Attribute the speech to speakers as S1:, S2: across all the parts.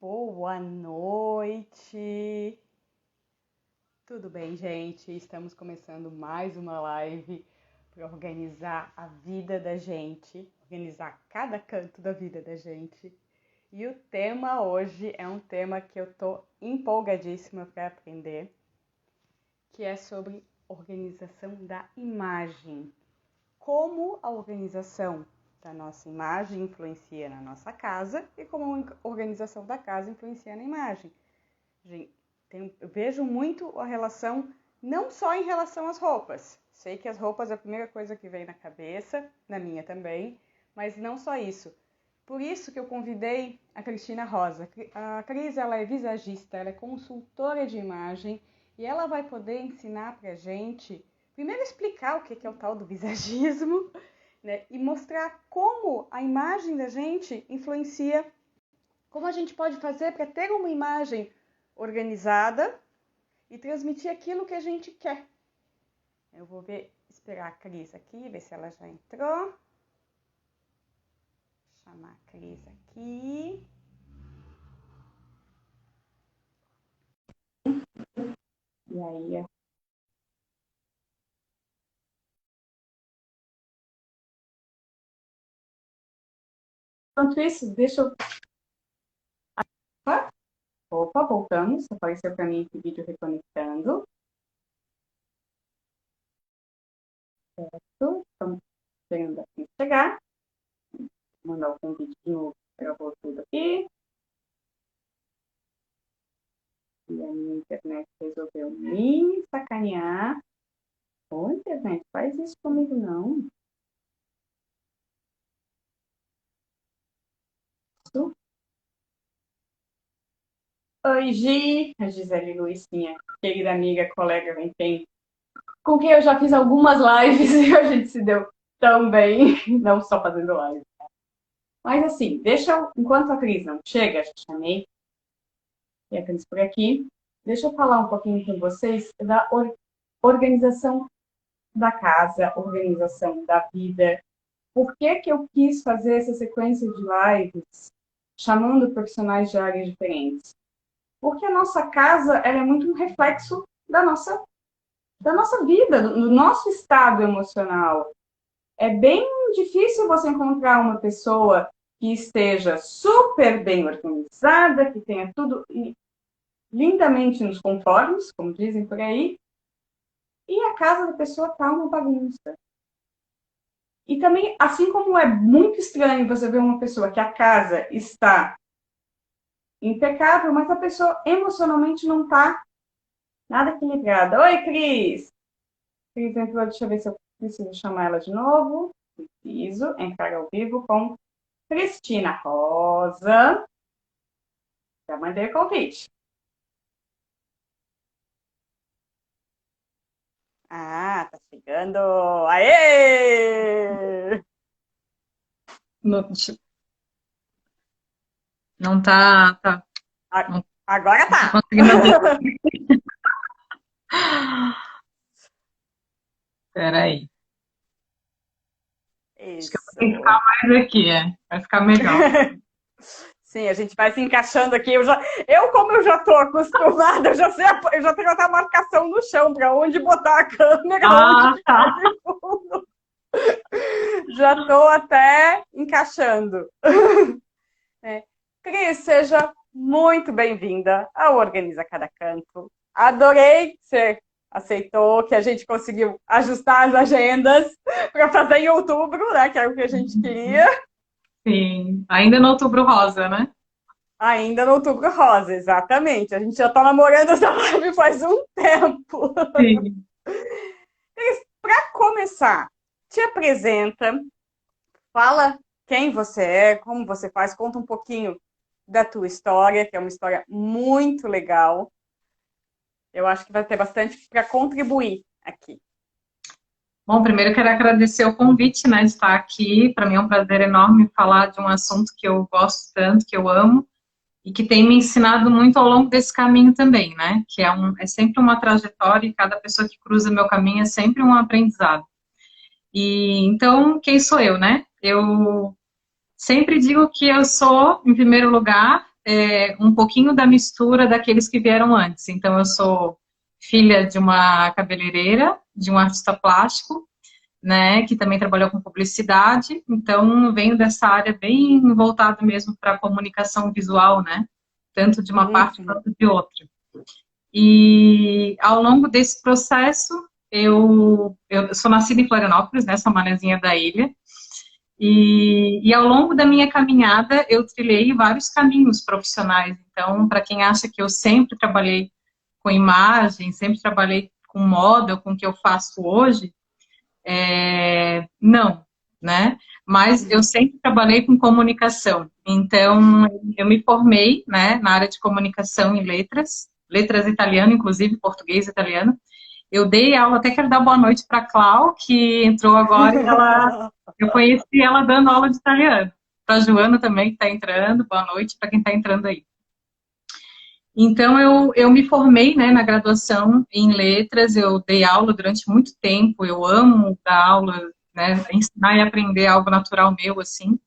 S1: Boa noite! Tudo bem, gente? Estamos começando mais uma live para organizar a vida da gente, organizar cada canto da vida da gente. E o tema hoje é um tema que eu tô empolgadíssima para aprender, que é sobre organização da imagem. Como a organização da nossa imagem influencia na nossa casa e como a organização da casa influencia na imagem. Eu vejo muito a relação, não só em relação às roupas. Sei que as roupas é a primeira coisa que vem na cabeça, na minha também, mas não só isso. Por isso que eu convidei a Cristina Rosa. A Cris, ela é visagista, ela é consultora de imagem e ela vai poder ensinar pra gente, primeiro explicar o que é o tal do visagismo, né, e mostrar como a imagem da gente influencia, como a gente pode fazer para ter uma imagem organizada e transmitir aquilo que a gente quer. Eu vou esperar a Cris aqui, ver se ela já entrou. Vou chamar a Cris aqui. E aí, enquanto isso, deixa eu... Opa, voltamos. Apareceu para mim esse vídeo reconectando. Certo. Estamos esperando aqui chegar. Vou mandar o convite de novo. Gravou tudo aqui. E a minha internet resolveu me sacanear. Ô, internet, faz isso comigo não. Oi, Gi, a Gisele Luizinha, querida amiga, colega, com quem eu já fiz algumas lives e a gente se deu tão bem, não só fazendo live. Mas assim, enquanto a Cris não chega, já chamei, e a Cris por aqui, deixa eu falar um pouquinho com vocês da organização da casa, organização da vida. Por que eu quis fazer essa sequência de lives chamando profissionais de áreas diferentes? Porque a nossa casa ela é muito um reflexo da nossa vida, do nosso estado emocional. É bem difícil você encontrar uma pessoa que esteja super bem organizada, que tenha tudo lindamente nos conformes, como dizem por aí, e a casa da pessoa está uma bagunça. E também, assim como é muito estranho você ver uma pessoa que a casa está impecável, mas a pessoa emocionalmente não está nada equilibrada. Oi, Cris! Cris entrou, deixa eu ver se eu preciso chamar ela de novo. Preciso entrar ao vivo com Cristina Rosa. Já mandei o convite. Ah, tá chegando! Aê!
S2: Não tá,
S1: Agora
S2: não tô
S1: tá!
S2: conseguindo ouvir. Peraí. Acho que eu vou
S1: Isso.
S2: tentar mais aqui, vai ficar melhor.
S1: Sim, a gente vai se encaixando aqui. Como eu já tô acostumada, eu já tenho até a marcação no chão para onde botar a câmera, onde
S2: Ah,
S1: ficar
S2: tá.
S1: de fundo. Já tô até encaixando. É. Cris, seja muito bem-vinda ao Organiza Cada Canto. Adorei que você aceitou, que a gente conseguiu ajustar as agendas para fazer em outubro, né? Que era o que a gente queria.
S2: Sim, ainda no Outubro Rosa, né?
S1: Ainda no Outubro Rosa, exatamente. A gente já tá namorando essa live faz um tempo.
S2: Sim.
S1: Para começar, te apresenta, fala quem você é, como você faz, conta um pouquinho da tua história, que é uma história muito legal. Eu acho que vai ter bastante para contribuir aqui.
S2: Bom, primeiro eu quero agradecer o convite, né, de estar aqui. Para mim é um prazer enorme falar de um assunto que eu gosto tanto, que eu amo, e que tem me ensinado muito ao longo desse caminho também, né? Que é sempre uma trajetória e cada pessoa que cruza meu caminho é sempre um aprendizado. E então, quem sou eu, né? Eu sempre digo que eu sou, em primeiro lugar, um pouquinho da mistura daqueles que vieram antes. Então, eu sou filha de uma cabeleireira, de um artista plástico, né, que também trabalhou com publicidade, então venho dessa área bem voltada mesmo para a comunicação visual, né, tanto de uma parte quanto de outra. E ao longo desse processo, eu sou nascida em Florianópolis, né, sou manezinha da ilha, e ao longo da minha caminhada, eu trilhei vários caminhos profissionais. Então, para quem acha que eu sempre trabalhei com imagem, sempre trabalhei com moda, com o que eu faço hoje, não, né? Mas eu sempre trabalhei com comunicação. Então, eu me formei, né, na área de comunicação e letras italiano, inclusive português e italiano. Eu dei aula, até quero dar boa noite para a Clau, que entrou agora, e eu conheci ela dando aula de italiano. Para a Joana também, que está entrando, boa noite para quem está entrando aí. Então, eu me formei, né, na graduação em letras, eu dei aula durante muito tempo, eu amo dar aula, né, ensinar e aprender algo natural meu, assim.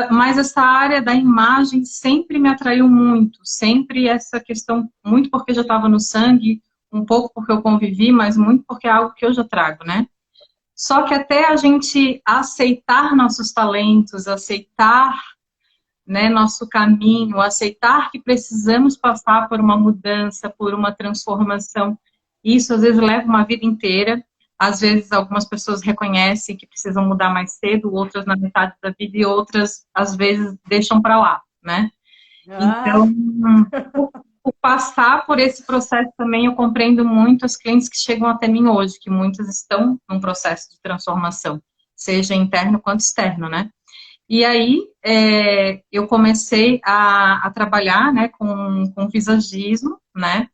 S2: Mas essa área da imagem sempre me atraiu muito, sempre essa questão, muito porque já estava no sangue, um pouco porque eu convivi, mas muito porque é algo que eu já trago, né? Só que até a gente aceitar nossos talentos, aceitar, né, nosso caminho, aceitar que precisamos passar por uma mudança, por uma transformação, isso às vezes leva uma vida inteira. Às vezes algumas pessoas reconhecem que precisam mudar mais cedo, outras na metade da vida e outras às vezes deixam para lá, né? Então, por passar por esse processo também, eu compreendo muito as clientes que chegam até mim hoje, que muitas estão num processo de transformação, seja interno quanto externo, né? E aí, eu comecei a trabalhar, né, com visagismo, né?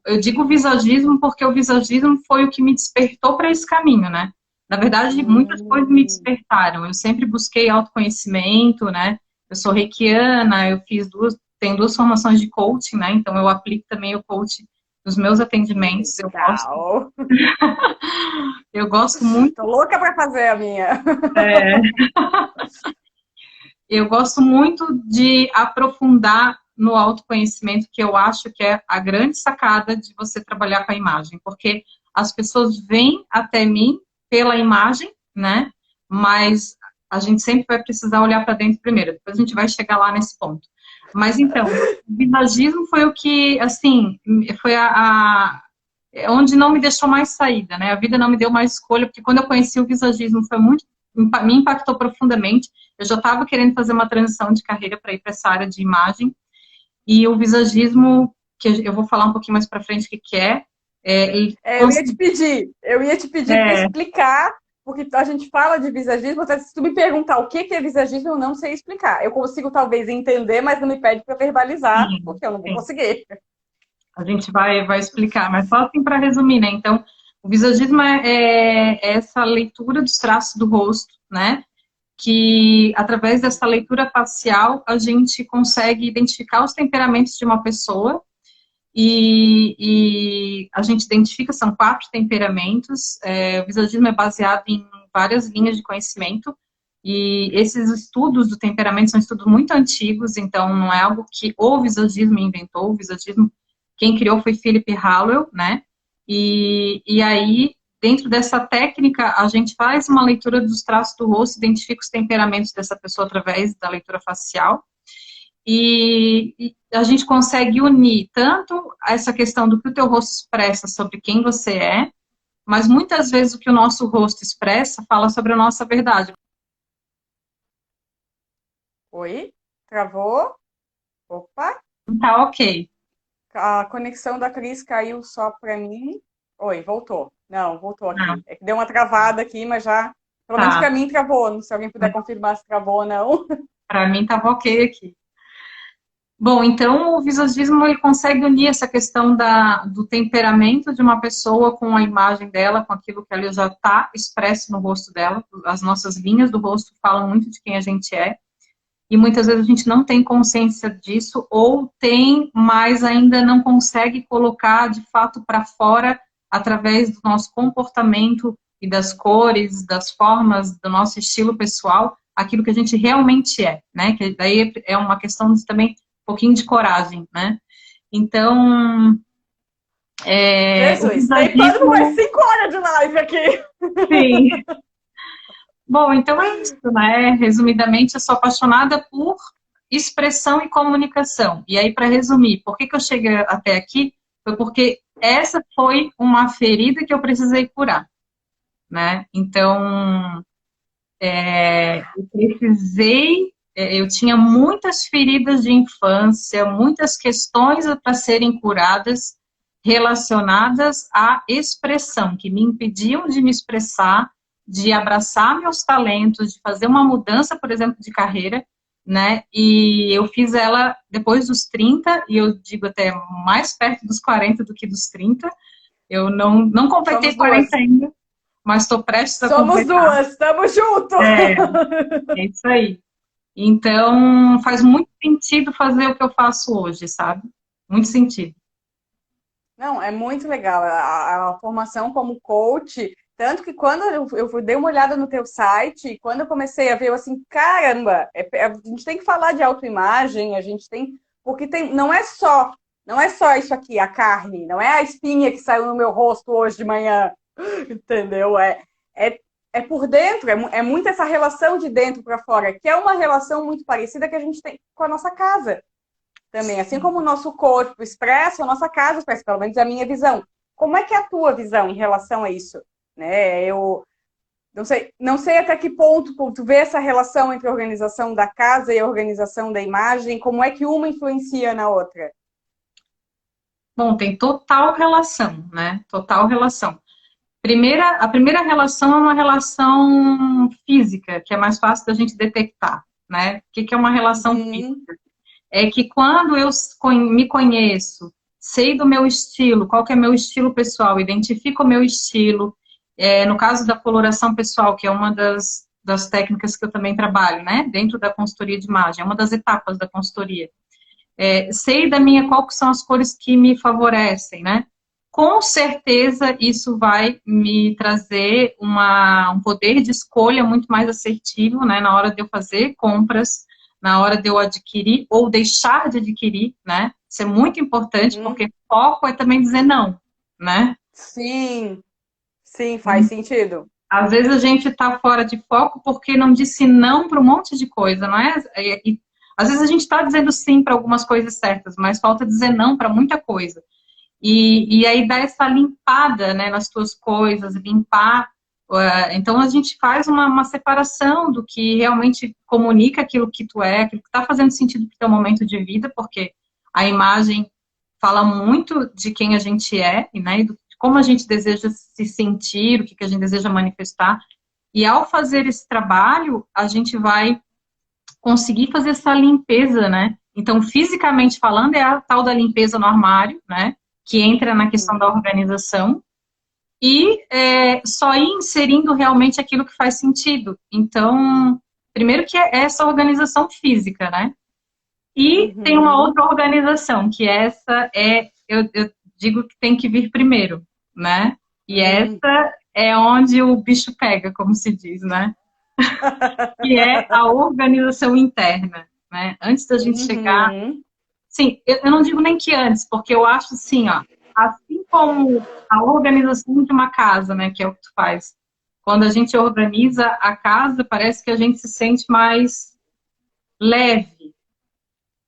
S2: Eu digo visagismo porque o visagismo foi o que me despertou para esse caminho, né? Na verdade, muitas coisas me despertaram. Eu sempre busquei autoconhecimento, né? Eu sou reikiana, tenho duas formações de coaching, né? Então, eu aplico também o coaching nos meus atendimentos. Eu gosto muito.
S1: Tô louca para fazer a minha.
S2: Eu gosto muito de aprofundar no autoconhecimento, que eu acho que é a grande sacada de você trabalhar com a imagem, porque as pessoas vêm até mim pela imagem, né? Mas a gente sempre vai precisar olhar para dentro primeiro, depois a gente vai chegar lá nesse ponto. Mas então, o visagismo foi o que, assim, foi onde não me deixou mais saída, né? A vida não me deu mais escolha, porque quando eu conheci o visagismo me impactou profundamente. Eu já estava querendo fazer uma transição de carreira para ir para essa área de imagem, e o visagismo, que eu vou falar um pouquinho mais para frente o que é.
S1: Eu ia te pedir para explicar, porque a gente fala de visagismo, até se tu me perguntar o que é visagismo, eu não sei explicar. Eu consigo talvez entender, mas não me pede para verbalizar, porque eu não vou conseguir.
S2: A gente vai explicar, mas só assim para resumir, né? Então, o visagismo é essa leitura dos traços do rosto, né? Que através dessa leitura facial a gente consegue identificar os temperamentos de uma pessoa e a gente identifica, são 4 temperamentos. O visagismo é baseado em várias linhas de conhecimento e esses estudos do temperamento são estudos muito antigos, então não é algo que o visagismo inventou. O visagismo, quem criou foi Philip Hallowell, né? E aí, dentro dessa técnica, a gente faz uma leitura dos traços do rosto, identifica os temperamentos dessa pessoa através da leitura facial, e a gente consegue unir tanto essa questão do que o teu rosto expressa sobre quem você é, mas muitas vezes o que o nosso rosto expressa fala sobre a nossa verdade.
S1: Oi? Travou? Opa!
S2: Tá ok.
S1: A conexão da Cris caiu só para mim. Oi, voltou. Não, voltou aqui. É que deu uma travada aqui, mas já... Pelo menos para mim travou. Não sei se alguém puder confirmar se travou ou não.
S2: Para mim estava ok aqui. Bom, então o visagismo ele consegue unir essa questão do temperamento de uma pessoa com a imagem dela, com aquilo que ela já está expresso no rosto dela. As nossas linhas do rosto falam muito de quem a gente é. E muitas vezes a gente não tem consciência disso, ou tem, mas ainda não consegue colocar de fato para fora através do nosso comportamento e das cores, das formas, do nosso estilo pessoal, aquilo que a gente realmente é, né? Que daí é uma questão de, também um pouquinho de coragem, né? Então, o
S1: Jesus, tem pano por mais
S2: visagismo,
S1: 5 horas de live aqui.
S2: sim. Bom, então é isso, né? Resumidamente, eu sou apaixonada por expressão e comunicação. E aí, para resumir, por que que eu cheguei até aqui? Foi porque essa foi uma ferida que eu precisei curar, né? Então, eu precisei, eu tinha muitas feridas de infância, muitas questões para serem curadas relacionadas à expressão, que me impediam de me expressar, de abraçar meus talentos, de fazer uma mudança, por exemplo, de carreira, né? E eu fiz ela depois dos 30, e eu digo até mais perto dos 40 do que dos 30. Eu não completei
S1: Somos duas.
S2: 40 ainda, mas estou prestes a
S1: Somos
S2: completar.
S1: duas, tamo junto.
S2: É, é isso aí. Então, faz muito sentido fazer o que eu faço hoje, sabe? Muito sentido.
S1: Não, é muito legal a formação como coach. Tanto que quando eu dei uma olhada no teu site, quando eu comecei a ver, eu assim, caramba, a gente tem que falar de autoimagem, a gente tem, porque tem, não é só isso aqui, a carne, não é a espinha que saiu no meu rosto hoje de manhã, entendeu? É, é por dentro, é muito essa relação de dentro para fora, que é uma relação muito parecida que a gente tem com a nossa casa também. Assim como o nosso corpo expressa, a nossa casa expressa, pelo menos é a minha visão. Como é que é a tua visão em relação a isso? Né? Eu não sei até que ponto tu vê essa relação entre a organização da casa e a organização da imagem, como é que uma influencia na outra?
S2: Bom, tem total relação, né? Total relação. A primeira relação é uma relação física, que é mais fácil da gente detectar, né? O que que é uma relação
S1: Uhum,
S2: física? É que quando eu me conheço, sei do meu estilo, qual que é meu estilo pessoal, identifico o meu estilo, no caso da coloração pessoal, que é uma das técnicas que eu também trabalho, né, dentro da consultoria de imagem, é uma das etapas da consultoria. Sei da minha, qual que são as cores que me favorecem, né, com certeza isso vai me trazer um poder de escolha muito mais assertivo, né, na hora de eu fazer compras, na hora de eu adquirir ou deixar de adquirir, né? Isso é muito importante,
S1: uhum.
S2: porque foco é também dizer não, né?
S1: Sim, sim, faz sentido.
S2: Às vezes a gente está fora de foco porque não disse não para um monte de coisa, não é? Às vezes a gente está dizendo sim para algumas coisas certas, mas falta dizer não para muita coisa. E aí dá essa limpada, né, nas tuas coisas, limpar. Então a gente faz uma separação do que realmente comunica aquilo que tu é, aquilo que está fazendo sentido para o teu momento de vida, porque a imagem fala muito de quem a gente é, né, e de como a gente deseja se sentir, o que a gente deseja manifestar. E ao fazer esse trabalho, a gente vai conseguir fazer essa limpeza, né? Então, fisicamente falando, é a tal da limpeza no armário, né? Que entra na questão da
S1: Uhum,
S2: organização, e só ir inserindo realmente aquilo que faz sentido. Então, primeiro que é essa organização física, né? E tem uma
S1: uhum,
S2: outra organização, que eu digo que tem que vir primeiro, né? E
S1: uhum.
S2: essa é onde o bicho pega, como se diz, né? Que é a organização interna, né? Antes da gente chegar.
S1: Uhum.
S2: Sim, eu não digo nem que antes, porque eu acho assim, ó, assim como a organização de uma casa, né, que é o que tu faz. Quando a gente organiza a casa, parece que a gente se sente mais leve,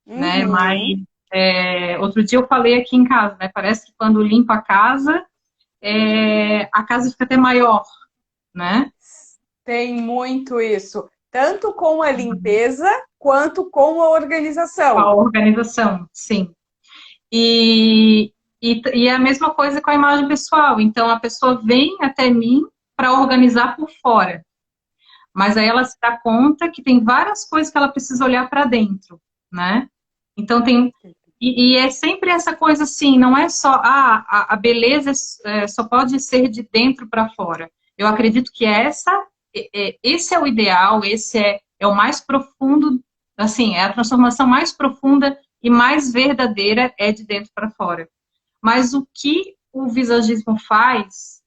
S2: né? Mas
S1: Uhum.
S2: outro dia eu falei aqui em casa, né? Parece que quando limpa a casa fica até maior, né?
S1: Tem muito isso, tanto com a limpeza quanto com a
S2: A
S1: organização.
S2: organização, sim. E é a mesma coisa com a imagem pessoal. Então, a pessoa vem até mim para organizar por fora. Mas aí ela se dá conta que tem várias coisas que ela precisa olhar para dentro, né? Então, tem. E é sempre essa coisa assim, não é só, a beleza só pode ser de dentro para fora. Eu acredito que esse é o ideal, esse é o mais profundo, assim, é a transformação mais profunda e mais verdadeira é de dentro para fora. Mas o que o visagismo faz,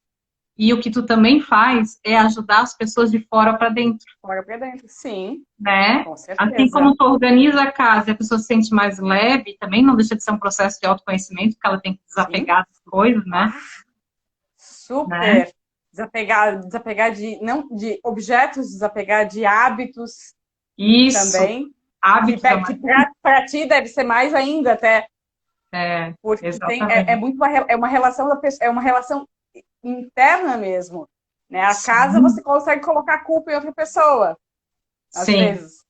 S2: E o que tu também faz é ajudar as pessoas de fora para dentro,
S1: Fora pra dentro, sim,
S2: né?
S1: com
S2: Assim
S1: certeza.
S2: como tu organiza a casa e a pessoa se sente mais leve, também não deixa de ser um processo de autoconhecimento, porque ela tem que
S1: Sim.
S2: desapegar das coisas, né?
S1: Ah,
S2: Né?
S1: super. Desapegar de, não de objetos, desapegar de hábitos
S2: Isso,
S1: também.
S2: hábitos a
S1: Que
S2: mais.
S1: para ti deve ser mais ainda, até,
S2: É,
S1: porque é
S2: exatamente.
S1: muito é uma relação da pessoa, é uma relação interna mesmo. Né? A casa
S2: Sim,
S1: você consegue colocar a culpa em outra pessoa, às
S2: sim,
S1: vezes.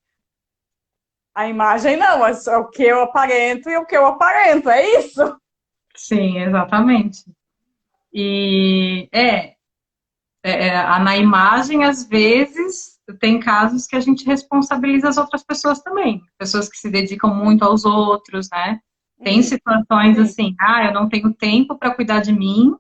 S1: A imagem não, é o que eu aparento e o que eu aparento, é isso?
S2: sim, exatamente. E na imagem, às vezes, tem casos que a gente responsabiliza as outras pessoas também. Pessoas que se dedicam muito aos outros, né? Tem
S1: Hum,
S2: situações
S1: sim.
S2: assim, eu não tenho tempo para cuidar de mim,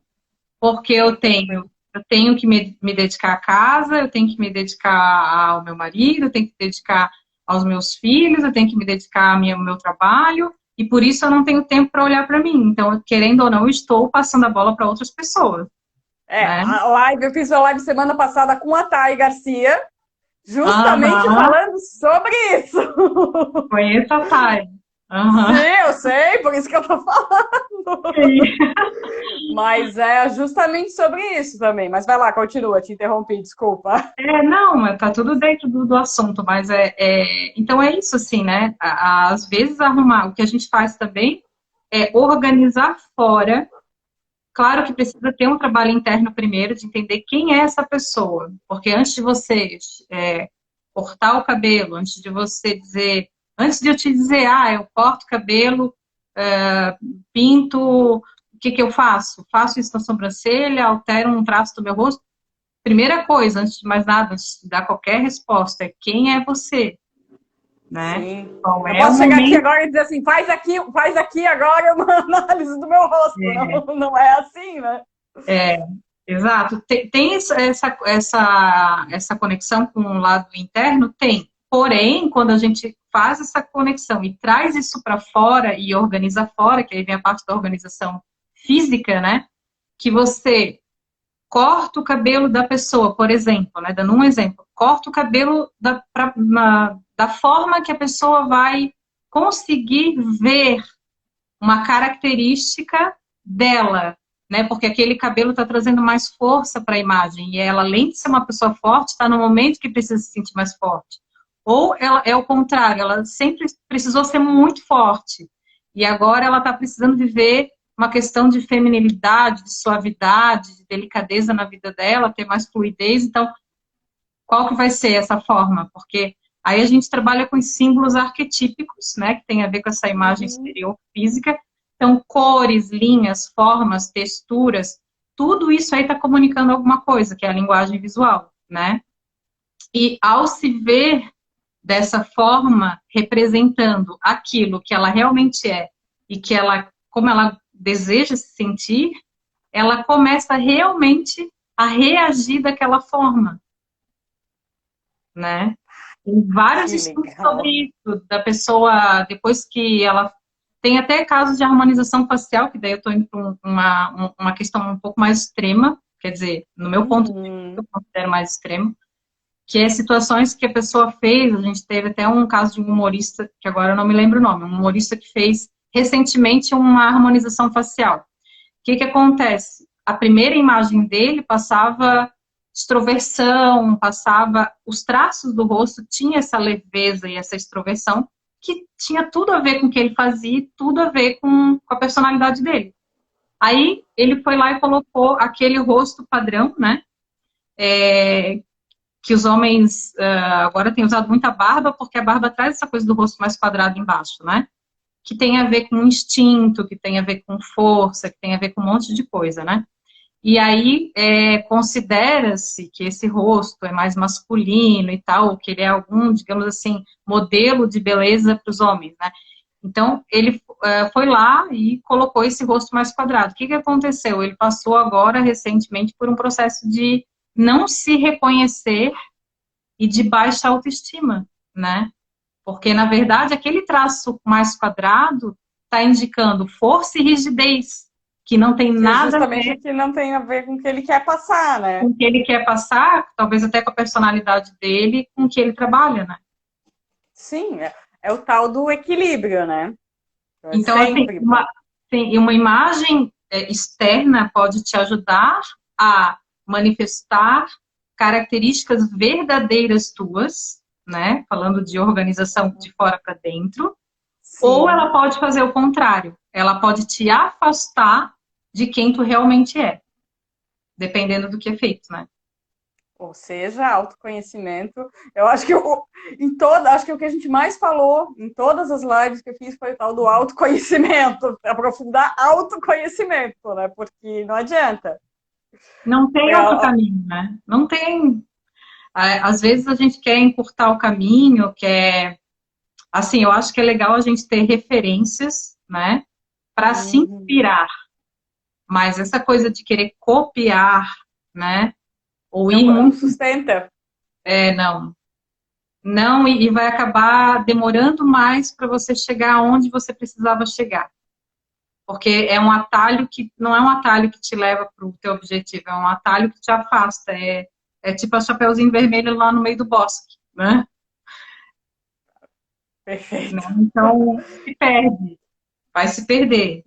S2: porque eu tenho que me dedicar à casa, eu tenho que me dedicar ao meu marido, eu tenho que me dedicar aos meus filhos, eu tenho que me dedicar ao meu trabalho, e por isso eu não tenho tempo para olhar para mim. Então, querendo ou não, eu estou passando a bola para outras pessoas, né?
S1: A live, eu fiz uma live semana passada com a Thay Garcia, justamente
S2: Aham,
S1: falando sobre isso.
S2: conheço a Thay.
S1: Sim,
S2: Aham.
S1: eu sei, por isso que eu tô falando.
S2: Sim.
S1: Mas é justamente sobre isso também. Mas vai lá, continua, te interrompi, desculpa.
S2: Não, mas tá tudo dentro do assunto, mas então é isso assim, né? Às vezes arrumar, o que a gente faz também é organizar fora. Claro que precisa ter um trabalho interno primeiro de entender quem é essa pessoa, porque antes de você cortar o cabelo, antes de eu te dizer, eu corto o cabelo, pinto, o que que eu faço? Faço isso na sobrancelha, altero um traço do meu rosto. Primeira coisa, antes de mais nada, antes de dar qualquer resposta, é quem é você, né?
S1: Sim.
S2: Qual
S1: Não
S2: é o
S1: posso chegar aqui
S2: momento?
S1: agora e dizer assim, faz aqui agora uma análise do meu rosto. Não, não é assim, né?
S2: Exato. Tem essa conexão com o lado interno? Tem. Porém, quando a gente faz essa conexão e traz isso para fora e organiza fora, que aí vem a parte da organização física, né? Que você corta o cabelo da pessoa, por exemplo, né? Dando um exemplo, corta o cabelo da forma que a pessoa vai conseguir ver uma característica dela, né? Porque aquele cabelo está trazendo mais força para a imagem. E ela, além de ser uma pessoa forte, está no momento que precisa se sentir mais forte. Ou ela é o contrário, ela sempre precisou ser muito forte. E agora ela está precisando viver uma questão de feminilidade, de suavidade, de delicadeza na vida dela, ter mais fluidez. Então, qual que vai ser essa forma? Porque aí a gente trabalha com os símbolos arquetípicos, né, que tem a ver com essa imagem
S1: Uhum.
S2: exterior física. Então, cores, linhas, formas, texturas, tudo isso aí está comunicando alguma coisa, que é a linguagem visual, né? E ao se ver dessa forma, representando aquilo que ela realmente é e que ela, como ela deseja se sentir, ela começa realmente a reagir daquela forma, né? Tem vários
S1: Que
S2: estudos
S1: legal.
S2: sobre isso, da pessoa, depois que ela. Tem até casos de harmonização facial, que daí eu estou indo para uma questão um pouco mais extrema, quer dizer, no meu ponto de vista, eu
S1: Uhum.
S2: considero mais extremo, que é situações que a pessoa fez. A gente teve até um caso de um humorista, que agora eu não me lembro o nome, um humorista que fez recentemente uma harmonização facial. O que que acontece? A primeira imagem dele passava extroversão, passava os traços do rosto, tinha essa leveza e essa extroversão que tinha tudo a ver com o que ele fazia e tudo a ver com a personalidade dele. Aí ele foi lá e colocou aquele rosto padrão, né? Que os homens agora têm usado muita barba, porque a barba traz essa coisa do rosto mais quadrado embaixo, né? Que tem a ver com instinto, que tem a ver com força, que tem a ver com um monte de coisa, né? E aí considera-se que esse rosto é mais masculino e tal, que ele é algum, digamos assim, modelo de beleza para os homens, né? Então, ele foi lá e colocou esse rosto mais quadrado. O que que aconteceu? Ele passou agora, recentemente, por um processo de não se reconhecer e de baixa autoestima, né? Porque, na verdade, aquele traço mais quadrado está indicando força e rigidez, que não tem nada a
S1: justamente
S2: ver
S1: o que não tem a ver com o que ele quer passar, né?
S2: com o que ele quer passar, talvez até com a personalidade dele, com o que ele trabalha, né?
S1: Sim, é o tal do equilíbrio, né? É
S2: Então, assim,
S1: sempre.
S2: uma imagem externa pode te ajudar a manifestar características verdadeiras tuas, né? Falando de organização de fora para dentro, ou ela
S1: Sim.
S2: pode fazer o contrário. Ela pode te afastar de quem tu realmente é, dependendo do que é feito, né?
S1: Ou seja, autoconhecimento. Eu acho que acho que o que a gente mais falou em todas as lives que eu fiz foi o tal do autoconhecimento, aprofundar autoconhecimento, né? Porque não adianta.
S2: Não tem outro caminho, né? Não tem. Às vezes a gente quer encurtar o caminho, quer. Assim, eu acho que é legal a gente ter referências, né? Para se
S1: Uhum.
S2: inspirar. Mas essa coisa de querer copiar, né? Ou ir
S1: Não, não
S2: muito.
S1: sustenta.
S2: Não. Não, e vai acabar demorando mais para você chegar onde você precisava chegar. Porque é um atalho que não é um atalho que te leva para o teu objetivo, é um atalho que te afasta. É tipo a Chapeuzinho Vermelho lá no meio do bosque, né?
S1: Perfeito.
S2: Então, se perde, vai se perder.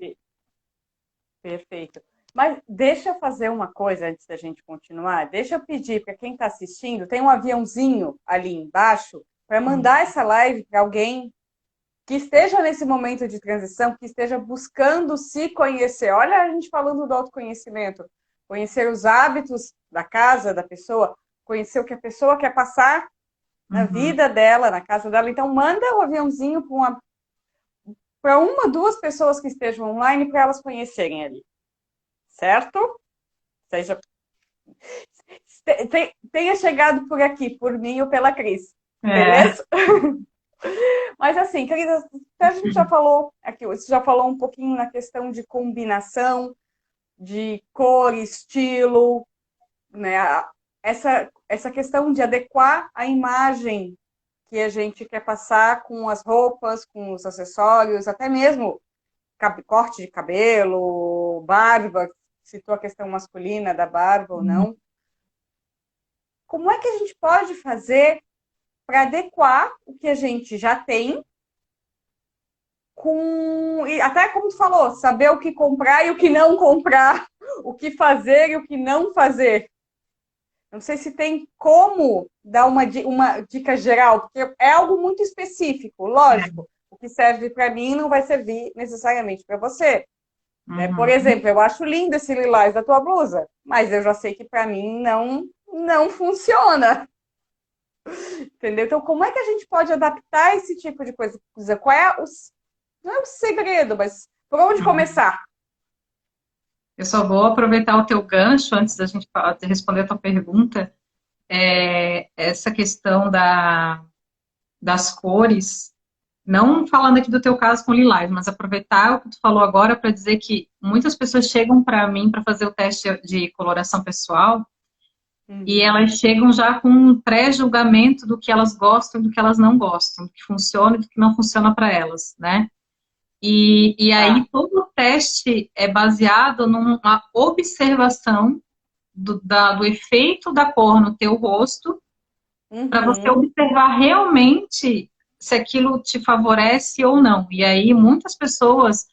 S1: Perfeito. Mas deixa eu fazer uma coisa antes da gente continuar. Deixa eu pedir para quem está assistindo, tem um aviãozinho ali embaixo, para mandar essa live para alguém que esteja nesse momento de transição, que esteja buscando se conhecer. Olha a gente falando do autoconhecimento. Conhecer os hábitos da casa da pessoa, conhecer o que a pessoa quer passar na
S2: Uhum.
S1: vida dela, na casa dela. Então, manda o aviãozinho para uma, duas pessoas que estejam online para elas conhecerem ali. Certo? Seja, tenha chegado por aqui, por mim ou pela Cris.
S2: É.
S1: Beleza? Mas assim, Cris, a gente já falou aqui, você já falou um pouquinho na questão de combinação, de cor, estilo, né? Essa questão de adequar a imagem que a gente quer passar com as roupas, com os acessórios, até mesmo corte de cabelo, barba, citou a questão masculina da barba ou não. Como é que a gente pode fazer para adequar o que a gente já tem com. E até como tu falou, saber o que comprar e o que não comprar, o que fazer e o que não fazer. Não sei se tem como dar uma dica geral, porque é algo muito específico, lógico. O que serve para mim não vai servir necessariamente para você. Né? Por
S2: Uhum.
S1: exemplo, eu acho lindo esse lilás da tua blusa, mas eu já sei que para mim não funciona. Entendeu? Então, como é que a gente pode adaptar esse tipo de coisa? Qual é não é o segredo, mas por onde começar?
S2: Eu só vou aproveitar o teu gancho antes da gente de responder a tua pergunta. Essa questão das cores, não falando aqui do teu caso com lilás, mas aproveitar o que tu falou agora para dizer que muitas pessoas chegam para mim para fazer o teste de coloração pessoal e
S1: Uhum.
S2: elas chegam já com um pré-julgamento do que elas gostam e do que elas não gostam, do que funciona e do que não funciona para elas, né? E
S1: Tá.
S2: aí todo o teste é baseado numa observação do efeito da cor no teu rosto, para você
S1: Uhum.
S2: observar realmente se aquilo te favorece ou não. E aí muitas pessoas,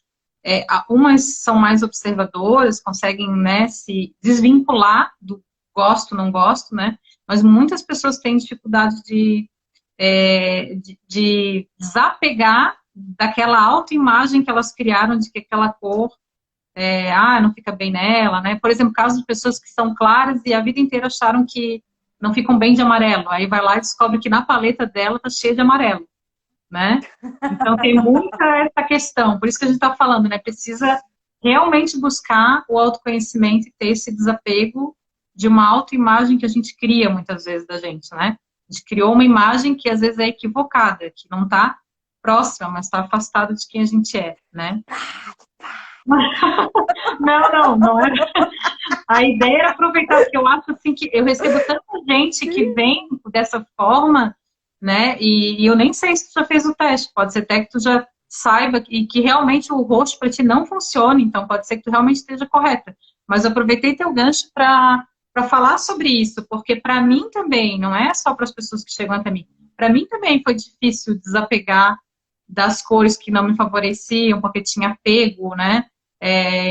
S2: umas são mais observadoras, conseguem, né, se desvincular do gosto, não gosto, né? Mas muitas pessoas têm dificuldade de desapegar daquela autoimagem que elas criaram de que aquela cor não fica bem nela, né? Por exemplo, casos de pessoas que são claras e a vida inteira acharam que não ficam bem de amarelo. Aí vai lá e descobre que na paleta dela tá cheia de amarelo, né? Então tem muita essa questão. Por isso que a gente está falando, né? Precisa realmente buscar o autoconhecimento e ter esse desapego de uma autoimagem que a gente cria muitas vezes da gente, né? A gente criou uma imagem que às vezes é equivocada, que não está próxima, mas está afastada de quem a gente é, né? Não é. A ideia era aproveitar, porque eu acho assim que eu recebo tanta gente que vem dessa forma, né? E eu nem sei se tu já fez o teste, pode ser até que tu já saiba e que realmente o rosto para ti não funcione, então pode ser que tu realmente esteja correta. Mas eu aproveitei teu gancho para falar sobre isso, porque para mim também, não é só para as pessoas que chegam até mim, para mim também foi difícil desapegar das cores que não me favoreciam, porque tinha apego, né?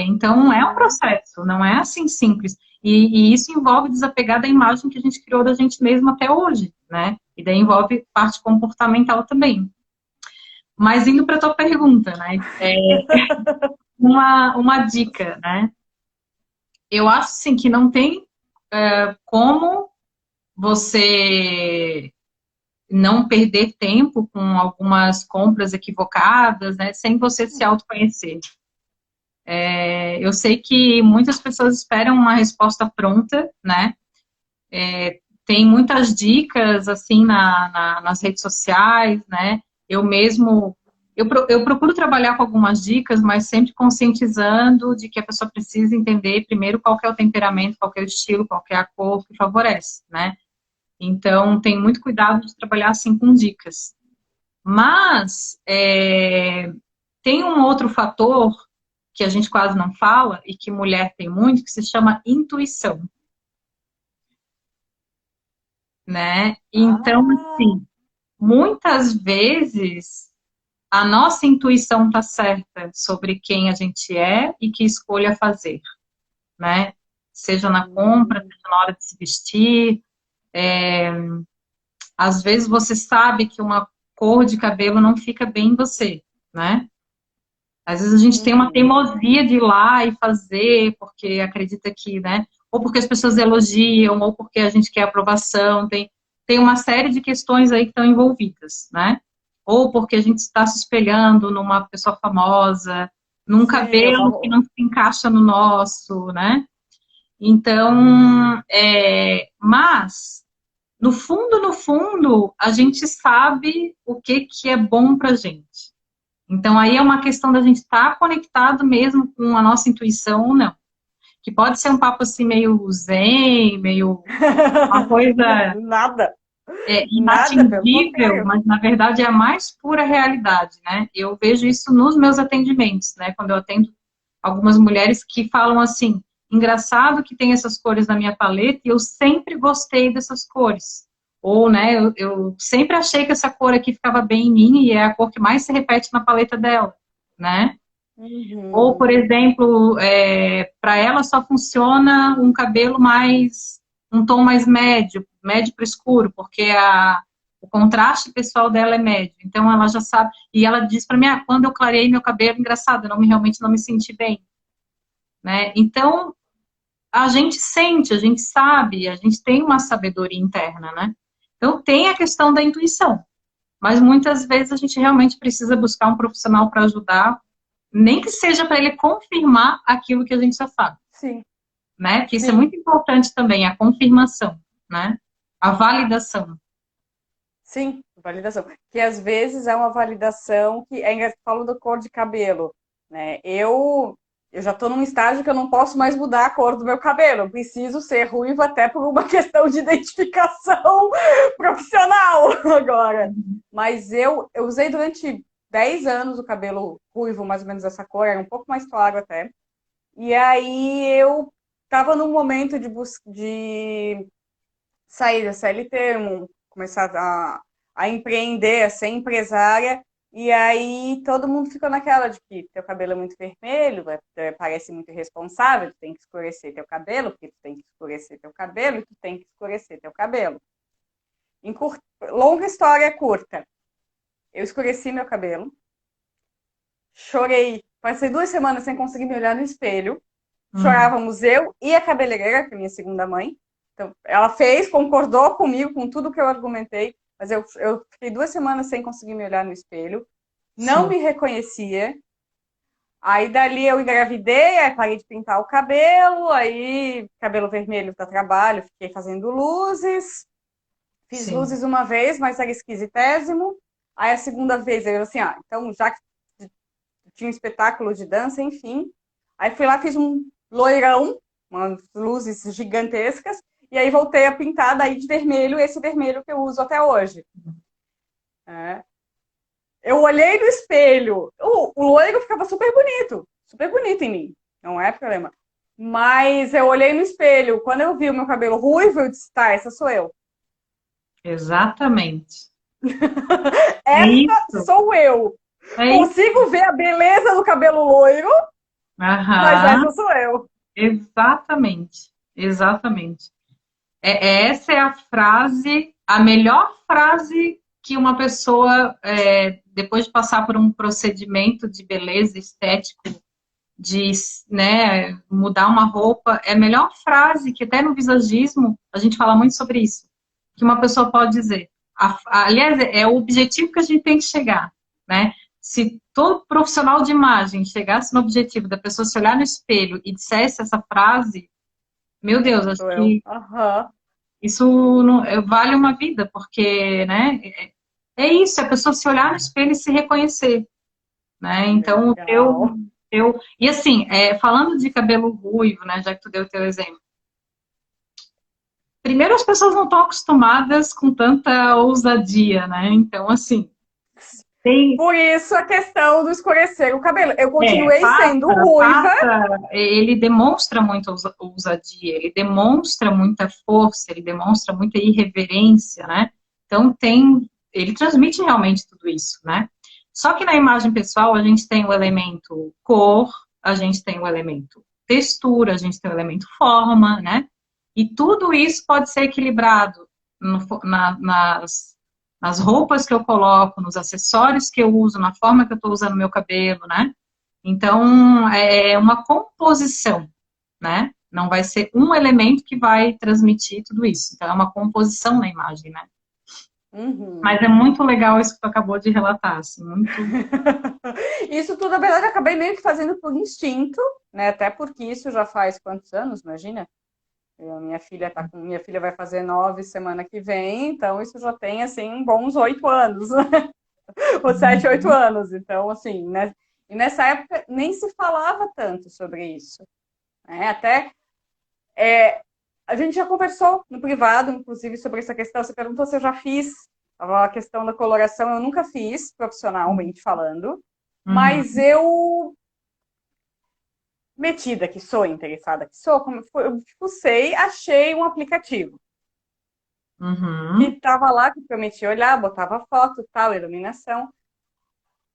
S2: Então é um processo, não é assim simples. E isso envolve desapegar da imagem que a gente criou da gente mesmo até hoje, né? E daí envolve parte comportamental também. Mas indo para a tua pergunta, né? Uma dica, né? Eu acho assim que não tem como você não perder tempo com algumas compras equivocadas, né? Sem você se autoconhecer. Eu sei que muitas pessoas esperam uma resposta pronta, né? Tem muitas dicas, assim, nas redes sociais, né? Eu mesmo, eu procuro trabalhar com algumas dicas, mas sempre conscientizando de que a pessoa precisa entender primeiro qual que é o temperamento, qual que é o estilo, qual que é a cor que favorece, né? Então, tem muito cuidado de trabalhar, assim, com dicas. Mas, tem um outro fator que a gente quase não fala e que mulher tem muito, que se chama intuição, né? Então,
S3: Ah,
S2: assim, muitas vezes a nossa intuição está certa sobre quem a gente é e que escolha fazer, né? Seja na compra,
S3: hum,
S2: seja na hora de se vestir. Às vezes você sabe que uma cor de cabelo não fica bem em você, né? Às vezes a gente tem uma
S3: uhum.
S2: teimosia de ir lá e fazer porque acredita que, né? Ou porque as pessoas elogiam, ou porque a gente quer aprovação. Tem uma série de questões aí que estão envolvidas, né? Ou porque a gente está se espelhando numa pessoa famosa, num
S3: Sim, o
S2: cabelo que
S3: famoso.
S2: não se encaixa no nosso, né? Então, mas, no fundo, a gente sabe o que que é bom pra gente. Então, aí é uma questão da gente estar conectado mesmo com a nossa intuição ou não. Que pode ser um papo assim meio zen, meio uma coisa
S3: Nada, nada, pelo
S2: inatingível,
S3: contrário.
S2: mas na verdade é a mais pura realidade, né? Eu vejo isso nos meus atendimentos, né? Quando eu atendo algumas mulheres que falam assim, engraçado que tem essas cores na minha paleta e eu sempre gostei dessas cores. Ou, né, eu sempre achei que essa cor aqui ficava bem em mim e é a cor que mais se repete na paleta dela, né? Ou,
S3: Uhum.
S2: por exemplo, para ela só funciona um cabelo um tom mais médio, médio para escuro, porque o contraste pessoal dela é médio. Então ela já sabe, e ela diz para mim, quando eu clareei meu cabelo, engraçado, realmente não me senti bem, né? Então a gente sente, a gente sabe, a gente tem uma sabedoria interna, né? Então tem a questão da intuição, mas muitas vezes a gente realmente precisa buscar um profissional para ajudar, nem que seja para ele confirmar aquilo que a gente já sabe,
S3: Sim,
S2: né? Porque isso é
S3: sim,
S2: muito importante também, a confirmação, né? A validação.
S3: sim, validação. Que às vezes é uma validação que é engraçado, falo da cor de cabelo, né? Eu já estou num estágio que eu não posso mais mudar a cor do meu cabelo. Eu preciso ser ruiva até por uma questão de identificação profissional agora. Mas eu usei durante 10 anos o cabelo ruivo, mais ou menos essa cor, era um pouco mais claro até. E aí eu estava num momento de sair da CLT, começar a empreender, a ser empresária, e aí todo mundo ficou naquela de que teu cabelo é muito vermelho, parece muito irresponsável, tu tem que escurecer teu cabelo, porque tu tem que escurecer teu cabelo, e tu tem que escurecer teu cabelo. Longa história curta. Eu escureci meu cabelo, chorei, passei 2 semanas sem conseguir me olhar no espelho,
S2: Uhum.
S3: chorávamos eu e a cabeleireira, que é minha segunda mãe. Então, ela fez, concordou comigo, com tudo que eu argumentei, mas eu fiquei 2 semanas sem conseguir me olhar no espelho, não
S2: Sim,
S3: me reconhecia. Aí dali eu engravidei, aí parei de pintar o cabelo, aí cabelo vermelho para trabalho, fiquei fazendo luzes, fiz
S2: sim,
S3: luzes uma vez, mas era esquisitésimo. Aí a segunda vez eu assim, então já que tinha um espetáculo de dança, enfim. Aí fui lá, fiz um loirão, umas luzes gigantescas, e aí voltei a pintar daí de vermelho, esse vermelho que eu uso até hoje. É. Eu olhei no espelho, o loiro ficava super bonito em mim, não é problema. Mas eu olhei no espelho, quando eu vi o meu cabelo ruivo, eu disse, tá, essa sou eu.
S2: Exatamente. É
S3: Essa
S2: isso.
S3: sou eu.
S2: É isso.
S3: Consigo ver a beleza do cabelo loiro, mas
S2: Aham.
S3: essa sou eu.
S2: Exatamente. Exatamente. Essa é a frase, a melhor frase que uma pessoa, depois de passar por um procedimento de beleza estético, de, né, mudar uma roupa, é a melhor frase que até no visagismo a gente fala muito sobre isso, que uma pessoa pode dizer. Aliás, é o objetivo que a gente tem que chegar, né? Se todo profissional de imagem chegasse no objetivo da pessoa se olhar no espelho e dissesse essa frase, meu Deus,
S3: Essa
S2: acho
S3: sou eu.
S2: que
S3: Aham.
S2: isso não, vale uma vida, porque, né, é isso, é a pessoa se olhar no espelho e se reconhecer, né? Então,
S3: Legal.
S2: e assim, falando de cabelo ruivo, né, já que tu deu o teu exemplo, primeiro as pessoas não estão acostumadas com tanta ousadia, né? Então, assim, tem,
S3: Por isso a questão do escurecer o cabelo. Eu continuei sendo ruiva.
S2: passa, ele demonstra muita ousadia, ele demonstra muita força, ele demonstra muita irreverência, né? Então ele transmite realmente tudo isso, né? Só que na imagem pessoal a gente tem o elemento cor, a gente tem o elemento textura, a gente tem o elemento forma, né? E tudo isso pode ser equilibrado nas roupas que eu coloco, nos acessórios que eu uso, na forma que eu estou usando meu cabelo, né? Então, é uma composição, né? Não vai ser um elemento que vai transmitir tudo isso. Então, é uma composição na imagem, né?
S3: Uhum.
S2: Mas é muito legal isso que tu acabou de relatar, assim, muito...
S3: Isso tudo, na verdade, eu acabei meio que fazendo por instinto, né? Até porque isso já faz quantos anos, imagina? Minha filha vai fazer 9 semana que vem, então isso já tem assim bons 8 anos, ou 7, 8 anos. Então, assim, né? E nessa época nem se falava tanto sobre isso, né? Até a gente já conversou no privado, inclusive, sobre essa questão. Você perguntou se eu já fiz a questão da coloração. Eu nunca fiz, profissionalmente falando, mas
S2: Uhum,
S3: eu metida que sou, interessada que sou, como eu fucei, achei um aplicativo que
S2: uhum,
S3: estava lá, que prometi olhar, botava foto, tal, iluminação.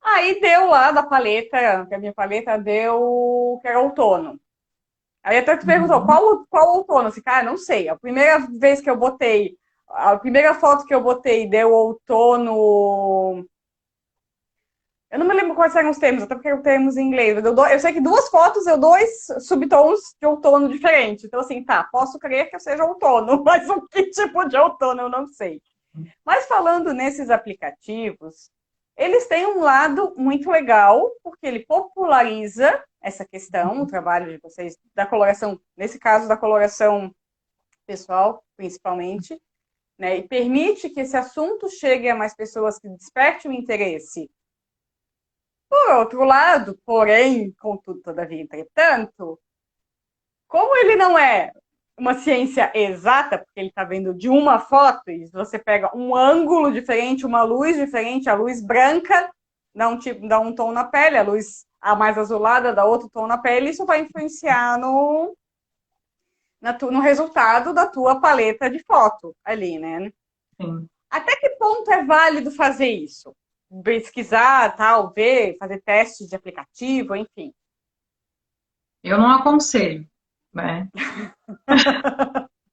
S3: Aí deu lá da paleta, que a minha paleta deu que era outono. Aí até tu perguntou,
S2: uhum.
S3: qual outono? Assim, cara, não sei. A primeira vez que eu botei, a primeira foto que eu botei deu outono. Eu não me lembro quais eram os termos, até porque eu termos em inglês. Eu sei que duas fotos eu dois subtons de outono diferentes. Então, assim, tá, posso crer que eu seja outono, mas o que tipo de outono eu não sei. Mas falando nesses aplicativos, eles têm um lado muito legal, porque ele populariza essa questão, o trabalho de vocês, da coloração, nesse caso, da coloração pessoal, principalmente, né? E permite que esse assunto chegue a mais pessoas, que desperte o interesse. Por outro lado, porém, contudo, todavia, entretanto, como ele não é uma ciência exata, porque ele está vendo de uma foto, e você pega um ângulo diferente, uma luz diferente, a luz branca dá um tom na pele, a luz a mais azulada dá outro tom na pele, isso vai influenciar no resultado da tua paleta de foto ali, né?
S2: Sim.
S3: Até que ponto é válido fazer isso? Pesquisar, tal, ver, fazer testes de aplicativo, enfim.
S2: Eu não aconselho, né?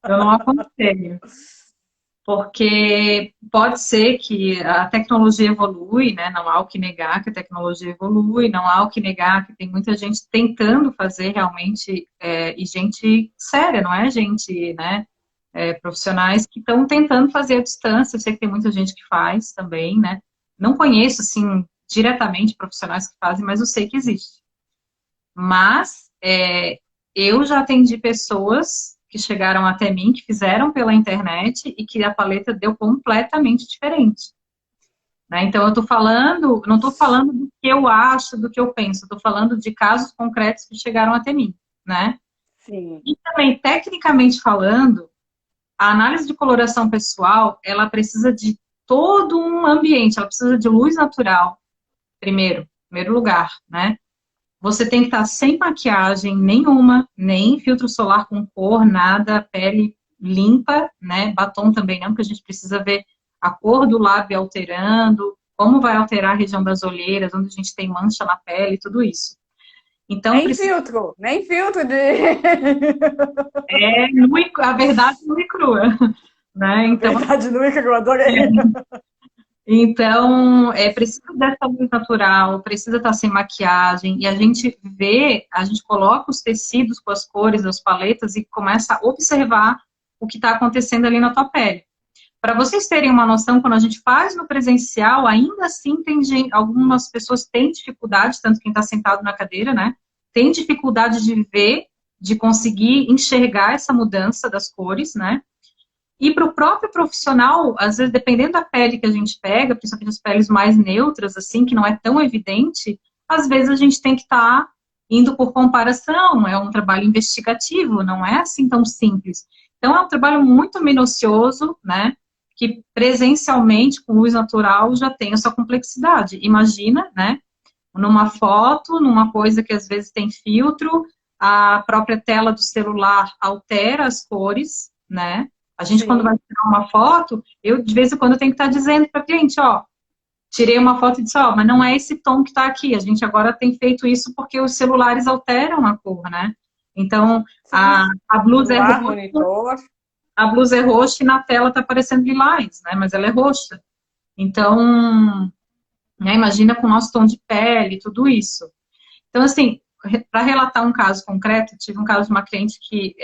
S2: Eu não aconselho. Porque pode ser que a tecnologia evolui, né? Não há o que negar que a tecnologia evolui, não há o que negar que tem muita gente tentando fazer realmente, e gente séria, não é gente, né? Profissionais que estão tentando fazer à distância. Eu sei que tem muita gente que faz também, né? Não conheço, assim, diretamente profissionais que fazem, mas eu sei que existe. Mas eu já atendi pessoas que chegaram até mim, que fizeram pela internet e que a paleta deu completamente diferente. Né? Então, eu estou falando, não estou falando do que eu acho, do que eu penso, estou falando de casos concretos que chegaram até mim, né?
S3: Sim.
S2: E também, tecnicamente falando, a análise de coloração pessoal, ela precisa de todo um ambiente, ela precisa de luz natural, primeiro lugar, né? Você tem que estar sem maquiagem nenhuma, nem filtro solar com cor, nada, pele limpa, né? Batom também não, porque a gente precisa ver a cor do lábio alterando, como vai alterar a região das olheiras, onde a gente tem mancha na pele, tudo isso. Então,
S3: Nem filtro de...
S2: a verdade nua e crua, né? Então,
S3: Verdade nua que eu adorei.
S2: Então, precisa dessa luz natural, precisa estar sem maquiagem, e a gente coloca os tecidos com as cores, as paletas, e começa a observar o que está acontecendo ali na tua pele. Para vocês terem uma noção, quando a gente faz no presencial, ainda assim algumas pessoas têm dificuldade, tanto quem está sentado na cadeira, né? Tem dificuldade de ver, de conseguir enxergar essa mudança das cores, né? E para o próprio profissional, às vezes, dependendo da pele que a gente pega, principalmente as peles mais neutras, assim, que não é tão evidente, às vezes a gente tem que estar indo por comparação, é um trabalho investigativo, não é assim tão simples. Então, é um trabalho muito minucioso, né, que presencialmente, com luz natural, já tem a sua complexidade. Imagina, né, numa foto, numa coisa que às vezes tem filtro, a própria tela do celular altera as cores, né. A gente,
S3: Sim.
S2: quando vai tirar uma foto, eu, de vez em quando, tenho que estar dizendo para o cliente, ó, tirei uma foto e disse, ó, mas não é esse tom que está aqui. A gente agora tem feito isso porque os celulares alteram a cor, né? Então, a blusa é roxa,
S3: monitor.
S2: a blusa é roxa e na tela está parecendo lilás, né? Mas ela é roxa. Então, né, imagina com o nosso tom de pele, tudo isso. Então, assim, para relatar um caso concreto, tive um caso de uma cliente que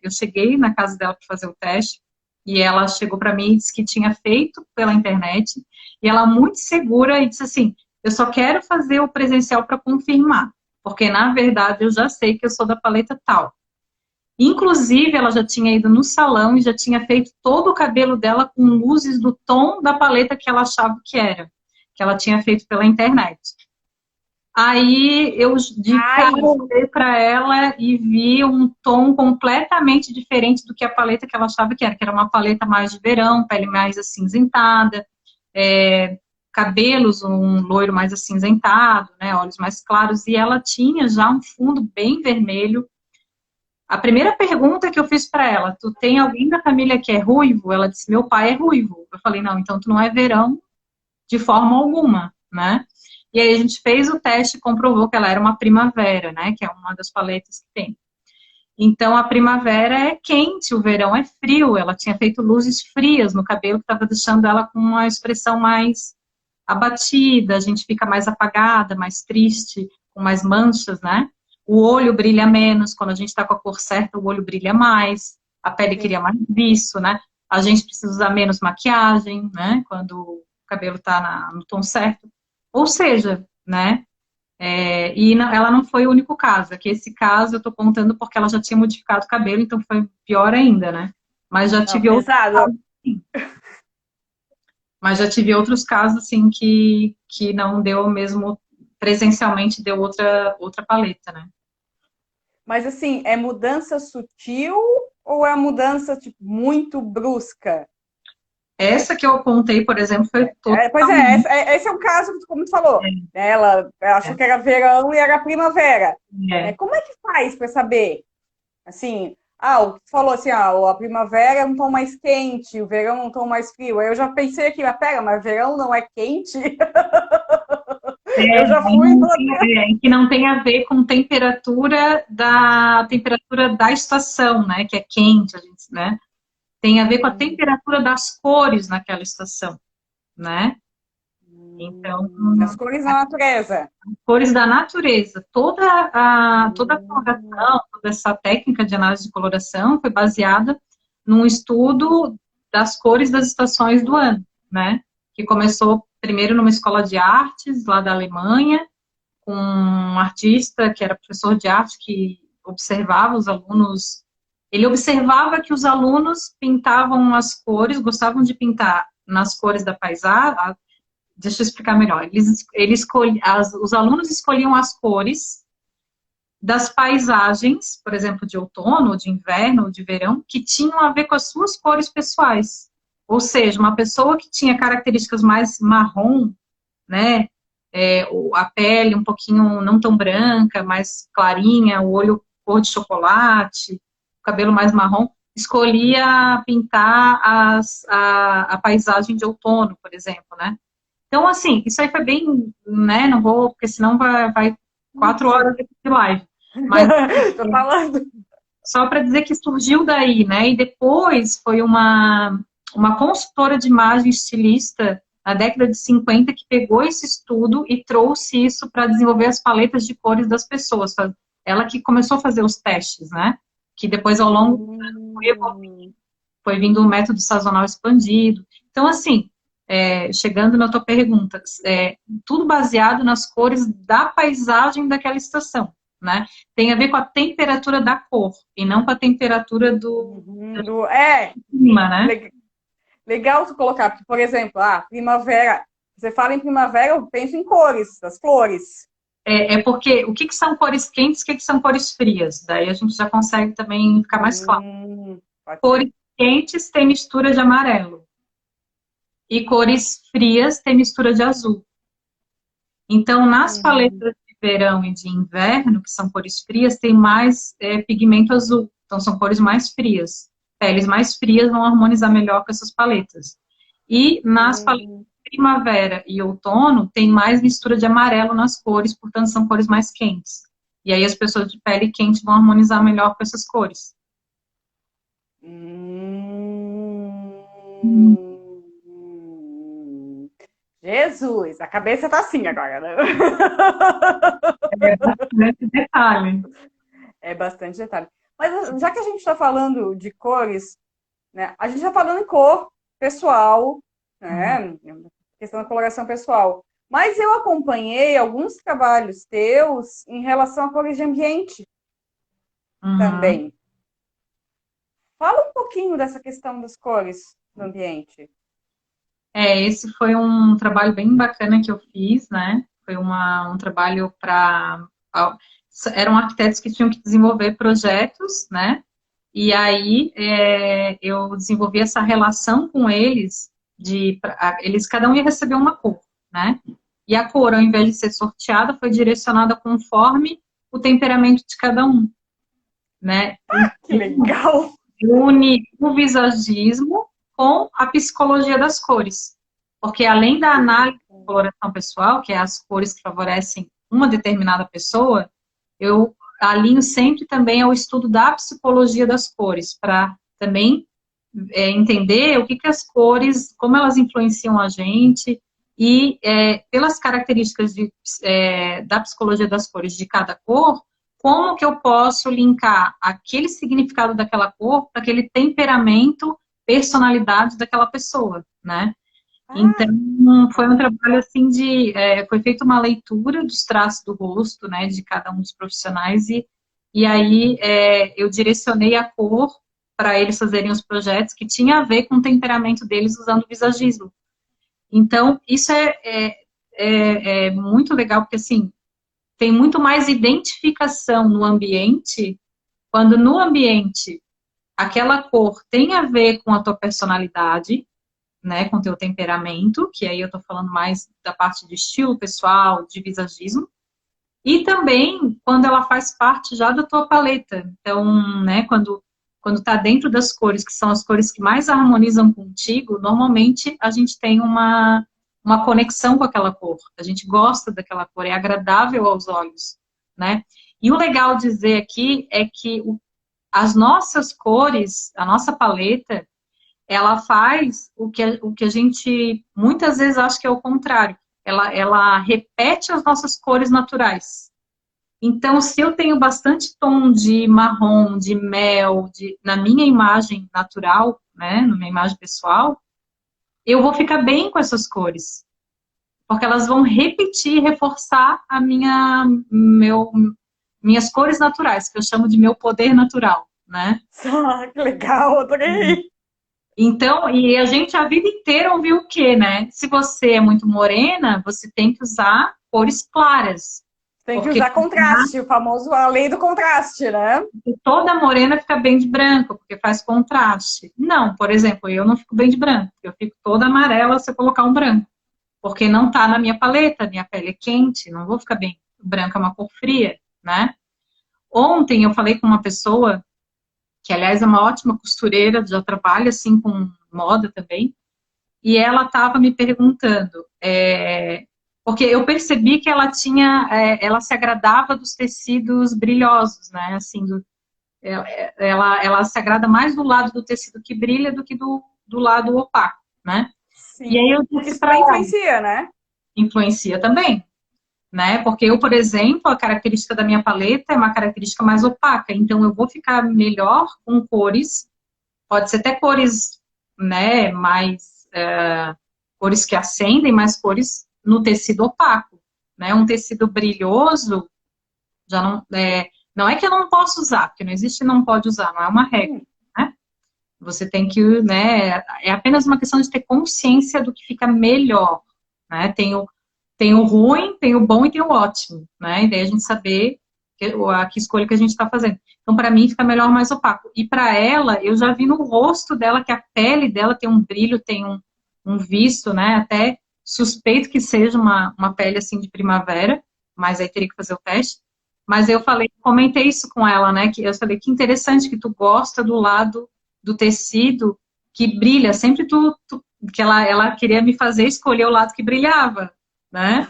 S2: eu cheguei na casa dela para fazer o teste e ela chegou para mim e disse que tinha feito pela internet e ela muito segura e disse assim, eu só quero fazer o presencial para confirmar, porque na verdade eu já sei que eu sou da paleta tal. Inclusive, ela já tinha ido no salão e já tinha feito todo o cabelo dela com luzes do tom da paleta que ela achava que era, que ela tinha feito pela internet. Aí eu de cara olhei para ela e vi um tom completamente diferente do que a paleta que ela achava que era uma paleta mais de verão, pele mais acinzentada, cabelos um loiro mais acinzentado, né, olhos mais claros, e ela tinha já um fundo bem vermelho. A primeira pergunta que eu fiz para ela, tu tem alguém da família que é ruivo? Ela disse, meu pai é ruivo. Eu falei, não, então tu não é verão de forma alguma, né? E aí a gente fez o teste e comprovou que ela era uma primavera, né? Que é uma das paletas que tem. Então, a primavera é quente, o verão é frio. Ela tinha feito luzes frias no cabelo, que estava deixando ela com uma expressão mais abatida. A gente fica mais apagada, mais triste, com mais manchas, né? O olho brilha menos. Quando a gente está com a cor certa, o olho brilha mais. A pele queria mais disso, né? A gente precisa usar menos maquiagem, né? Quando o cabelo está no tom certo. Ou seja, né, ela não foi o único caso. Aqui esse caso eu tô contando porque ela já tinha modificado o cabelo, então foi pior ainda, né? Mas já tive outros casos, assim. Mas já tive outros casos, assim, que não deu mesmo, presencialmente deu outra paleta, né?
S3: Mas assim, é mudança sutil ou é mudança tipo, muito brusca?
S2: Essa que eu apontei, por exemplo, foi totalmente...
S3: Pois é, esse é o caso, como tu falou. Ela achou que era verão e era primavera. Como é que faz para saber? Assim, tu falou assim, a primavera é um tom mais quente, o verão é um tom mais frio. Aí eu já pensei aqui, mas verão não é quente? Eu já fui...
S2: que não tem a ver com temperatura da estação, né? Que é quente, a gente, né? Tem a ver com a temperatura das cores naquela estação, né? Então,
S3: as cores da natureza.
S2: As cores da natureza. Toda a coloração, toda essa técnica de análise de coloração foi baseada num estudo das cores das estações do ano, né? Que começou primeiro numa escola de artes lá da Alemanha, com um artista que era professor de arte que observava os alunos. Ele observava que os alunos pintavam as cores, gostavam de pintar nas cores da paisagem. Deixa eu explicar melhor. Os alunos escolhiam as cores das paisagens, por exemplo, de outono, de inverno, de verão, que tinham a ver com as suas cores pessoais. Ou seja, uma pessoa que tinha características mais marrom, né, a pele um pouquinho não tão branca, mais clarinha, o olho cor de chocolate, o cabelo mais marrom, escolhia pintar a paisagem de outono, por exemplo, né? Então, assim, isso aí foi bem, né? Não vou, porque senão vai 4 horas de live. Mas
S3: Tô falando.
S2: só para dizer que surgiu daí, né? E depois foi uma consultora de imagem estilista na década de 50 que pegou esse estudo e trouxe isso para desenvolver as paletas de cores das pessoas. Ela que começou a fazer os testes, né? Que depois, ao longo foi vindo o método sazonal expandido. Então, assim, chegando na tua pergunta, tudo baseado nas cores da paisagem daquela estação, né? Tem a ver com a temperatura da cor, e não com a temperatura do clima, né?
S3: Legal tu colocar, porque, por exemplo, primavera, você fala em primavera, eu penso em cores, das flores.
S2: Porque o que são cores quentes, o que são cores frias? Daí a gente já consegue também ficar mais claro. Cores quentes tem mistura de amarelo. E cores frias tem mistura de azul. Então, nas paletas de verão e de inverno, que são cores frias, tem mais pigmento azul. Então, são cores mais frias. Peles mais frias vão harmonizar melhor com essas paletas. E nas paletas de primavera e outono, tem mais mistura de amarelo nas cores, portanto, são cores mais quentes. E aí, as pessoas de pele quente vão harmonizar melhor com essas cores.
S3: Jesus, a cabeça tá assim agora, né?
S2: É bastante detalhe.
S3: É bastante detalhe. Mas já que a gente está falando de cores, né? A gente está falando em cor pessoal, né? Questão da coloração pessoal. Mas eu acompanhei alguns trabalhos teus em relação a cores de ambiente também. Fala um pouquinho dessa questão das cores do ambiente.
S2: Esse foi um trabalho bem bacana que eu fiz, né? Foi um trabalho para... Eram arquitetos que tinham que desenvolver projetos, né? E aí eu desenvolvi essa relação com eles, cada um ia receber uma cor, né? E a cor, ao invés de ser sorteada, foi direcionada conforme o temperamento de cada um, né?
S3: Que legal!
S2: Une o visagismo com a psicologia das cores. Porque além da análise de coloração pessoal, que é as cores que favorecem uma determinada pessoa, eu alinho sempre também ao estudo da psicologia das cores, para também entender o que as cores, como elas influenciam a gente, e pelas características da psicologia das cores de cada cor, como que eu posso linkar aquele significado daquela cor para aquele temperamento, personalidade daquela pessoa, né? Então, foi um trabalho assim foi feita uma leitura dos traços do rosto, né, de cada um dos profissionais, e aí eu direcionei a cor para eles fazerem os projetos que tinha a ver com o temperamento deles usando o visagismo. Então, isso é muito legal, porque assim, tem muito mais identificação no ambiente, quando no ambiente aquela cor tem a ver com a tua personalidade, né, com o teu temperamento, que aí eu tô falando mais da parte de estilo pessoal, de visagismo, e também quando ela faz parte já da tua paleta. Então, né, quando tá dentro das cores, que são as cores que mais harmonizam contigo, normalmente a gente tem uma conexão com aquela cor. A gente gosta daquela cor, é agradável aos olhos, né? E o legal dizer aqui é que as nossas cores, a nossa paleta, ela faz o que a gente muitas vezes acha que é o contrário. Ela repete as nossas cores naturais. Então, se eu tenho bastante tom de marrom, de mel, na minha imagem natural, né, na minha imagem pessoal, eu vou ficar bem com essas cores. Porque elas vão repetir, reforçar minhas cores naturais, que eu chamo de meu poder natural, né?
S3: Que legal, adorei!
S2: Então, e a gente a vida inteira ouviu o quê, né? Se você é muito morena, você tem que usar cores claras.
S3: Tem que usar contraste, o famoso a lei do contraste, né?
S2: Toda morena fica bem de branco, porque faz contraste. Não, por exemplo, eu não fico bem de branco, eu fico toda amarela se eu colocar um branco. porque não tá na minha paleta, minha pele é quente, não vou ficar bem. Branca é uma cor fria, né? Ontem eu falei com uma pessoa, que aliás é uma ótima costureira, já trabalha assim com moda também, e ela estava me perguntando, porque eu percebi que ela tinha, ela se agradava dos tecidos brilhosos, né? Assim, ela se agrada mais do lado do tecido que brilha do que do lado opaco, né? E aí
S3: Sim.
S2: eu
S3: Porque
S2: disse
S3: isso
S2: para
S3: também
S2: ela,
S3: influencia, né?
S2: influencia também, né? Porque eu, por exemplo, a característica da minha paleta é uma característica mais opaca, então eu vou ficar melhor com cores, pode ser até cores, né, mais cores que acendem, mais cores no tecido opaco, né? Um tecido brilhoso já não é que eu não posso usar, porque não existe não pode usar, não é uma regra, né? Você tem que, né, é apenas uma questão de ter consciência do que fica melhor, né? Tem o ruim, tem o bom e tem o ótimo, né? E daí a gente saber que escolha que a gente está fazendo. Então, para mim, fica melhor mais opaco. E para ela, eu já vi no rosto dela que a pele dela tem um brilho, tem um viço, né? Até suspeito que seja uma pele assim de primavera, mas aí teria que fazer o teste. Mas eu falei, comentei isso com ela, né? Que eu falei, que interessante que tu gosta do lado do tecido que brilha. Sempre que ela queria me fazer escolher o lado que brilhava, né?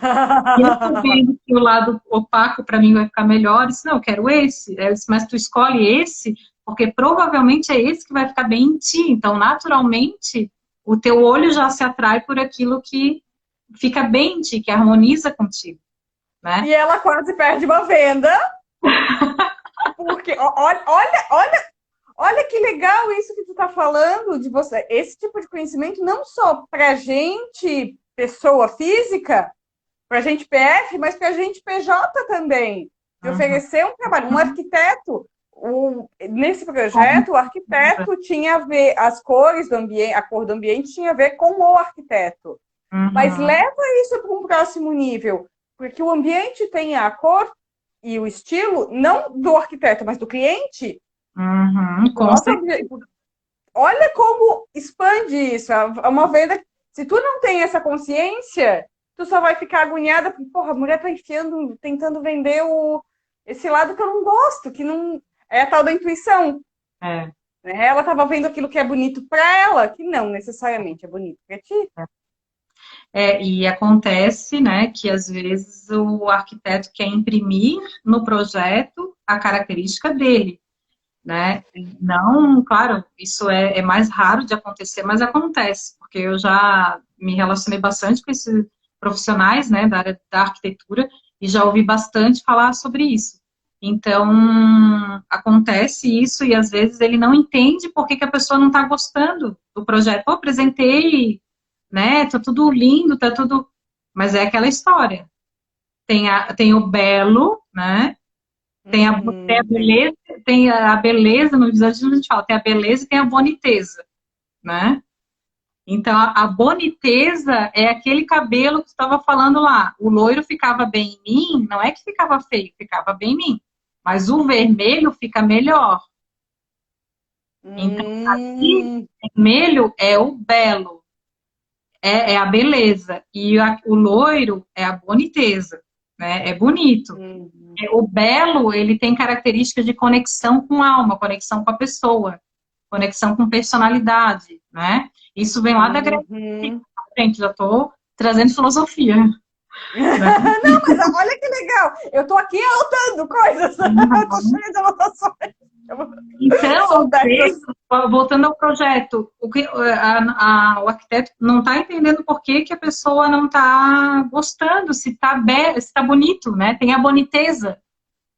S2: E eu tô vendo que o lado opaco para mim vai ficar melhor. Eu disse, não, eu quero esse. Eu disse, mas tu escolhe esse, porque provavelmente é esse que vai ficar bem em ti. Então, naturalmente, o teu olho já se atrai por aquilo que fica bem em ti, que harmoniza contigo, né?
S3: E ela quase perde uma venda, porque olha que legal isso que tu tá falando de você. Esse tipo de conhecimento não só pra gente, pessoa física, pra gente PF, mas pra gente PJ também. De
S2: Uhum.
S3: oferecer um trabalho. Um arquiteto, nesse projeto, o arquiteto tinha a ver, as cores do ambiente, a cor do ambiente tinha a ver com o arquiteto. Mas
S2: Uhum.
S3: leva isso para um próximo nível, porque o ambiente tem a cor e o estilo, não do arquiteto, mas do cliente.
S2: Uhum.
S3: O
S2: Com
S3: nosso
S2: certeza.
S3: olha como expande isso. É uma venda. Se tu não tem essa consciência, tu só vai ficar agoniada porque, porra, a mulher tá enfiando, tentando vender esse lado que eu não gosto, que não. É a tal da intuição.
S2: É.
S3: Né? Ela estava vendo aquilo que é bonito para ela, que não necessariamente é bonito para ti.
S2: E acontece, né, que às vezes o arquiteto quer imprimir no projeto a característica dele, né? Não, claro, isso é mais raro de acontecer, mas acontece, porque eu já me relacionei bastante com esses profissionais, né, da área da arquitetura, e já ouvi bastante falar sobre isso. Então, acontece isso e às vezes ele não entende por que a pessoa não está gostando do projeto. Pô, apresentei, né, tá tudo lindo, tá tudo... Mas é aquela história. Tem o belo, né, tem a
S3: Tem.
S2: beleza, tem a beleza, no episódio a gente fala, tem a beleza e tem a boniteza, né? Então, a boniteza é aquele cabelo que tu estava falando lá. O loiro ficava bem em mim, não é que ficava feio, ficava bem em mim. Mas o vermelho fica melhor. Então, aqui,
S3: Hum,
S2: vermelho é o belo, é a beleza. E o loiro é a boniteza, né? É bonito.
S3: hum,
S2: O belo, ele tem características de conexão com a alma, conexão com a pessoa, conexão com personalidade, né? Isso vem lá da Grécia.
S3: uhum.
S2: Gente, já estou trazendo filosofia, né?
S3: Não, mas olha que legal. Eu tô aqui anotando coisas. Eu tô cheia de anotações. Eu vou
S2: Então, às
S3: soltar
S2: vezes,
S3: essas.
S2: voltando ao projeto, o arquiteto não está entendendo por que, que a pessoa não está gostando, se está bonito, né? Tem a boniteza,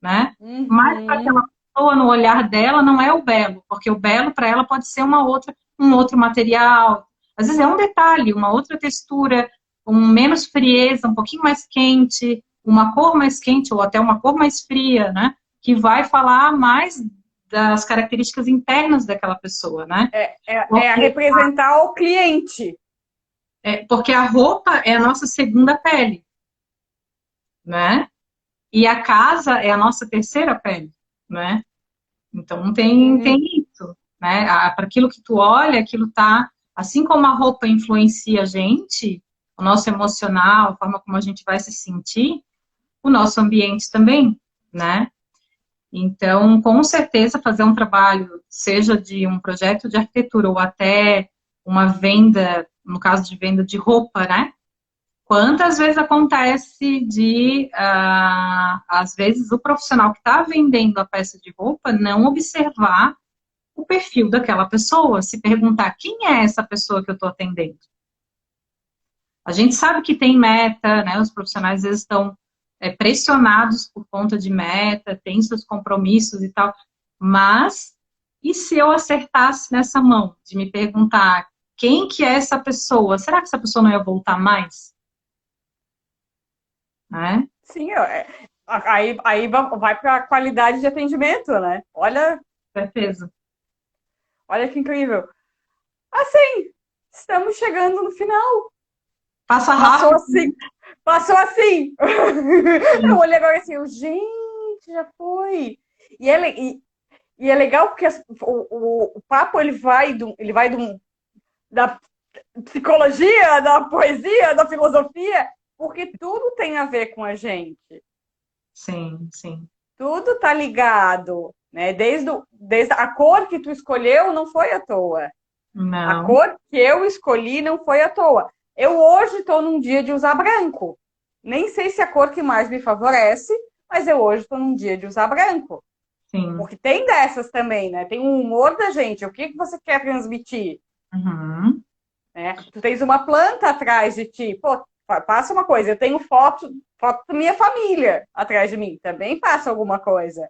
S2: né? Mas para aquela
S3: Uhum.
S2: pessoa, no olhar dela, não é o belo, porque o belo para ela pode ser um outro material. Às vezes é um detalhe, uma outra textura, menos frieza, um pouquinho mais quente, uma cor mais quente ou até uma cor mais fria, né? Que vai falar mais das características internas daquela pessoa, né?
S3: É a representar o cliente.
S2: Porque a roupa é a nossa segunda pele, né? E a casa é a nossa terceira pele, né? Então tem
S3: Uhum.
S2: isso, né? Para aquilo que tu olha, aquilo tá, assim como a roupa influencia a gente, o nosso emocional, a forma como a gente vai se sentir, o nosso ambiente também, né? Então, com certeza, fazer um trabalho, seja de um projeto de arquitetura ou até uma venda, no caso de venda de roupa, né? Quantas vezes acontece de, às vezes, o profissional que está vendendo a peça de roupa não observar o perfil daquela pessoa, se perguntar quem é essa pessoa que eu estou atendendo. A gente sabe que tem meta, né? Os profissionais às vezes estão pressionados por conta de meta, tem seus compromissos e tal, mas e se eu acertasse nessa mão de me perguntar quem que é essa pessoa? Será que essa pessoa não ia voltar mais? Né?
S3: Sim, aí vai para a qualidade de atendimento, né?
S2: Certeza.
S3: Olha que incrível. Assim, estamos chegando no final.
S2: Passa rápido.
S3: Passou assim. Eu olhei agora assim, gente, já foi. E é legal porque o papo ele vai da psicologia, da poesia, da filosofia, porque tudo tem a ver com a gente.
S2: Sim, sim.
S3: Tudo tá ligado, né? Desde a cor que tu escolheu não foi à toa.
S2: Não.
S3: A cor que eu escolhi não foi à toa. Eu hoje estou num dia de usar branco. Nem sei se é a cor que mais me favorece, mas eu hoje estou num dia de usar branco.
S2: Sim.
S3: Porque tem dessas também, né? Tem um humor da gente. O que você quer transmitir?
S2: Uhum.
S3: Né? Tu tens uma planta atrás de ti. Pô, passa uma coisa. Eu tenho foto da minha família atrás de mim. Também passa alguma coisa.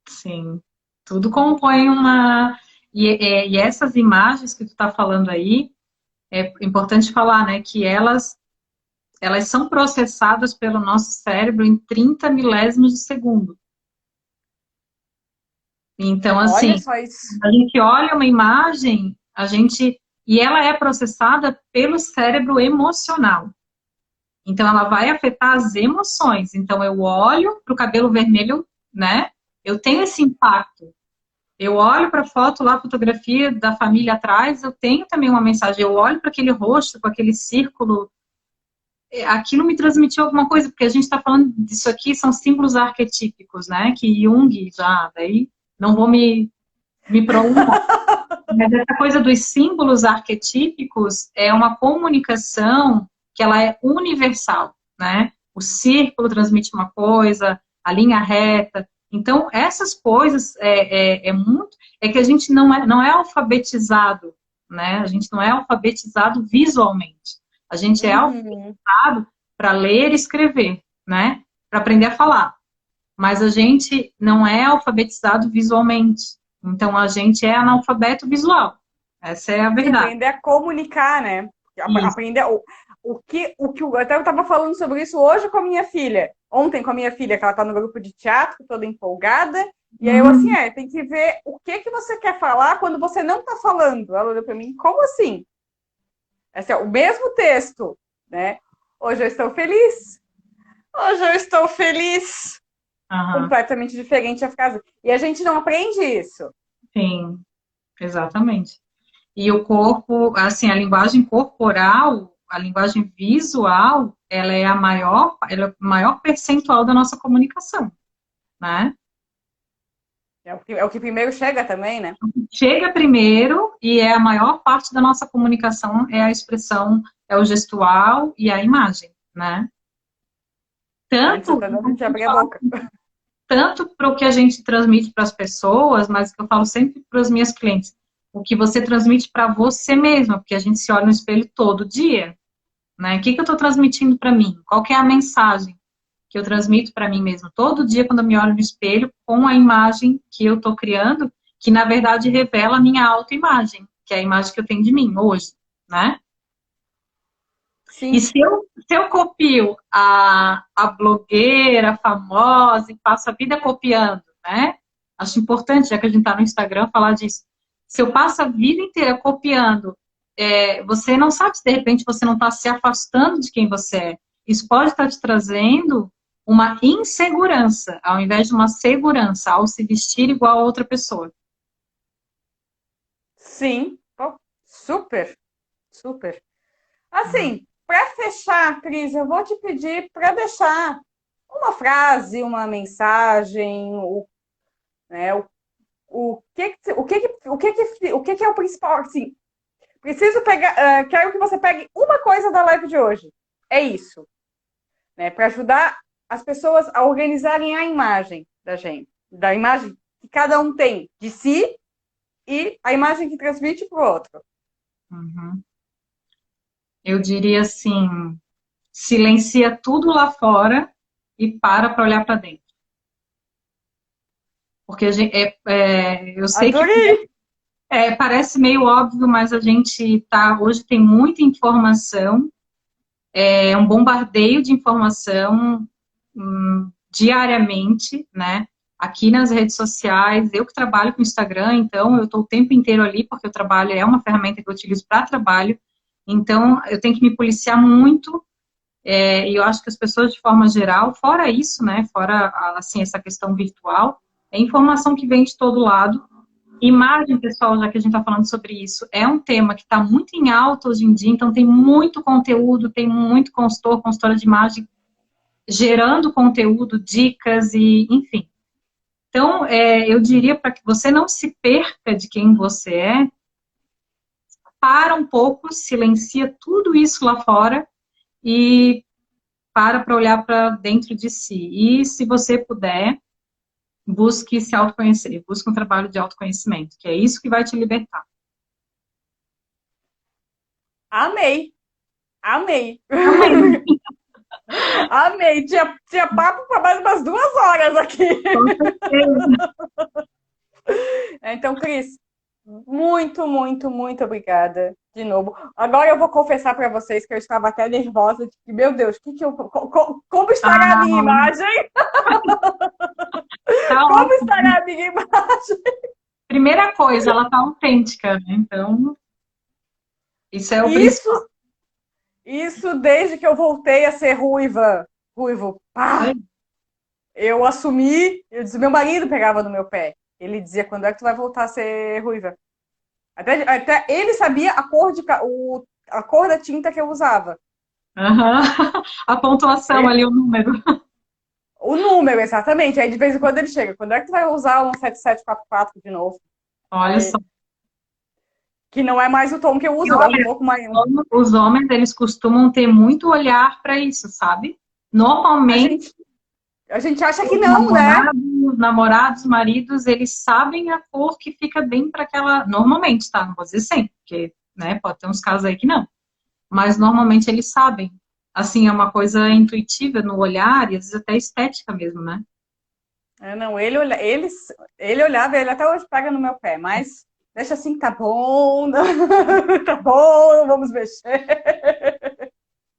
S2: Sim. Tudo compõe uma... E essas imagens que tu tá falando aí, é importante falar, né, que elas são processadas pelo nosso cérebro em 30 milésimos de segundo. Então, assim,
S3: Olha só isso.
S2: a gente olha uma imagem, e ela é processada pelo cérebro emocional. Então, ela vai afetar as emoções. Então, eu olho para o cabelo vermelho, né? Eu tenho esse impacto. Eu olho para a foto lá, a fotografia da família atrás, eu tenho também uma mensagem. Eu olho para aquele rosto, com aquele círculo, aquilo me transmitiu alguma coisa, porque a gente está falando disso aqui, são símbolos arquetípicos, né? Que Jung já, daí não vou me prolongar. Mas essa coisa dos símbolos arquetípicos é uma comunicação que ela é universal, né? O círculo transmite uma coisa, a linha reta. Então, essas coisas é que a gente não é alfabetizado, né? A gente não é alfabetizado visualmente. A gente é alfabetizado para ler e escrever, né? Para aprender a falar. Mas a gente não é alfabetizado visualmente. Então, a gente é analfabeto visual. Essa é a verdade.
S3: Aprender a comunicar, né? Aprender até eu estava falando sobre isso hoje com a minha filha. Ontem com a minha filha, que ela está no grupo de teatro, toda empolgada. E aí eu assim, tem que ver o que você quer falar quando você não está falando. Ela olhou para mim, como assim? Esse é o mesmo texto, né? Hoje eu estou feliz. Hoje eu estou feliz. Completamente diferente a frase. E a gente não aprende isso.
S2: Sim, exatamente. E o corpo, assim, a linguagem corporal, a linguagem visual, ela é o maior percentual da nossa comunicação, né?
S3: É o que primeiro chega também, né?
S2: Chega primeiro e é a maior parte da nossa comunicação é a expressão, é o gestual e a imagem, né? Tanto
S3: de abrir a boca.
S2: Tanto para o que a gente transmite para as pessoas, mas que eu falo sempre para as minhas clientes, o que você transmite para você mesma, porque a gente se olha no espelho todo dia, né? O que eu estou transmitindo para mim? Qual que é a mensagem que eu transmito para mim mesma todo dia quando eu me olho no espelho com a imagem que eu estou criando, que na verdade revela a minha autoimagem, que é a imagem que eu tenho de mim hoje, né? Sim. E se eu copio a blogueira famosa e passo a vida copiando, né? Acho importante, já que a gente está no Instagram, falar disso. Se eu passo a vida inteira copiando, você não sabe se de repente você não está se afastando de quem você é. Isso pode estar te trazendo uma insegurança, ao invés de uma segurança, ao se vestir igual a outra pessoa.
S3: Sim, super, super. Assim, para fechar, Cris, eu vou te pedir para deixar uma frase, uma mensagem, né, o que é o principal, assim, preciso pegar, quero que você pegue uma coisa da live de hoje. É isso, né, para ajudar as pessoas a organizarem a imagem da gente, da imagem que cada um tem de si e a imagem que transmite para o outro.
S2: Uhum. Eu diria assim, silencia tudo lá fora e para olhar para dentro. Porque eu sei
S3: Adorei!
S2: que parece meio óbvio, mas a gente hoje tem muita informação, é um bombardeio de informação diariamente, né? Aqui nas redes sociais, eu que trabalho com Instagram, então eu estou o tempo inteiro ali, porque o trabalho é uma ferramenta que eu utilizo para trabalho, então eu tenho que me policiar muito, e eu acho que as pessoas de forma geral, fora isso, né, fora assim, essa questão virtual, é informação que vem de todo lado. Imagem, pessoal, já que a gente está falando sobre isso, é um tema que está muito em alta hoje em dia, então tem muito conteúdo, tem muito consultora de imagem gerando conteúdo, dicas e, enfim. Então, eu diria para que você não se perca de quem você é, para um pouco, silencia tudo isso lá fora e para olhar para dentro de si. E, se você puder, busque se autoconhecer, busque um trabalho de autoconhecimento, que é isso que vai te libertar.
S3: Amei! Amei!
S2: Amém.
S3: Amei! Tinha papo para mais umas 2 horas aqui.
S2: Com certeza.
S3: Então, Cris, muito, muito, muito obrigada de novo. Agora eu vou confessar para vocês que eu estava até nervosa, de que, meu Deus, como estará a minha imagem?
S2: Tá
S3: Como
S2: ótimo.
S3: estará a minha imagem?
S2: Primeira coisa, ela tá autêntica, né? Então, isso é o principal.
S3: Isso desde que eu voltei a ser ruivo, pá! Eu assumi, meu marido pegava no meu pé. Ele dizia, quando é que tu vai voltar a ser ruiva? Até ele sabia a cor da tinta que eu usava.
S2: Uhum. A pontuação ali, o número.
S3: O número, exatamente. Aí de vez em quando ele chega, quando é que tu vai usar um 7744 de novo?
S2: Olha só.
S3: Que não é mais o tom que eu uso, é um pouco mais.
S2: Os homens, eles costumam ter muito olhar para isso, sabe? Normalmente,
S3: A gente acha que não, né?
S2: namorados, maridos, eles sabem a cor que fica bem para aquela. Normalmente, tá? Não vou dizer sempre, porque, né, pode ter uns casos aí que não. Mas normalmente eles sabem. Assim, é uma coisa intuitiva no olhar e às vezes até estética mesmo, né?
S3: Não, ele olhava, ele até hoje pega no meu pé, mas deixa assim, tá bom, tá bom, vamos mexer.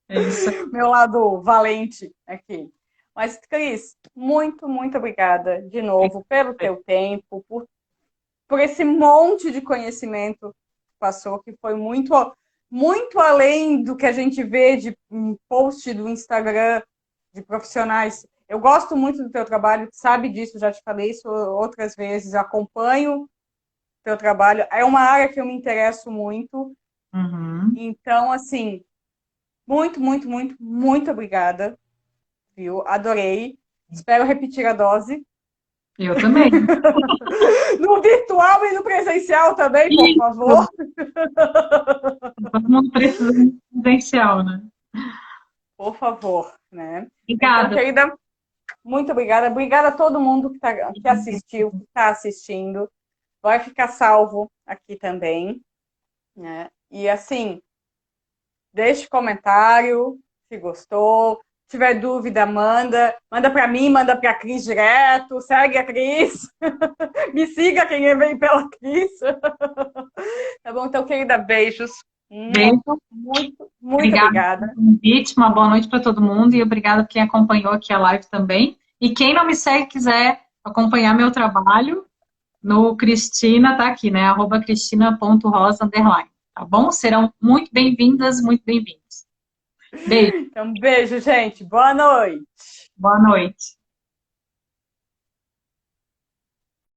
S2: É isso.
S3: Meu lado valente aqui. Mas, Cris, muito, muito obrigada de novo pelo teu tempo, por esse monte de conhecimento que passou, que foi muito, muito além do que a gente vê de post do Instagram de profissionais. Eu gosto muito do teu trabalho, sabe disso, já te falei isso outras vezes, acompanho o teu trabalho. É uma área que eu me interesso muito.
S2: Uhum.
S3: Então, assim, muito, muito, muito, muito obrigada. Viu? Adorei. Espero repetir a dose.
S2: Eu também.
S3: No virtual e no presencial também, por favor.
S2: Todo mundo precisa de presencial, né?
S3: Por favor, né?
S2: Obrigada.
S3: Então, querida, muito obrigada. Obrigada a todo mundo que assistiu, que está assistindo. Vai ficar salvo aqui também, né? E assim, deixe comentário se gostou. Se tiver dúvida, manda para mim, manda para a Cris direto, segue a Cris, me siga quem vem pela Cris. Tá bom? Então, querida, beijos.
S2: Beijo.
S3: Muito, muito obrigada.
S2: Pelo convite, uma boa noite para todo mundo e obrigada por quem acompanhou aqui a live também. E quem não me segue, quiser acompanhar meu trabalho, no Cristina, tá aqui, né? @cristina.rosa_, tá bom? Serão muito bem-vindas, muito bem-vindos. Beijo.
S3: Então, beijo, gente. Boa noite.
S2: Boa noite.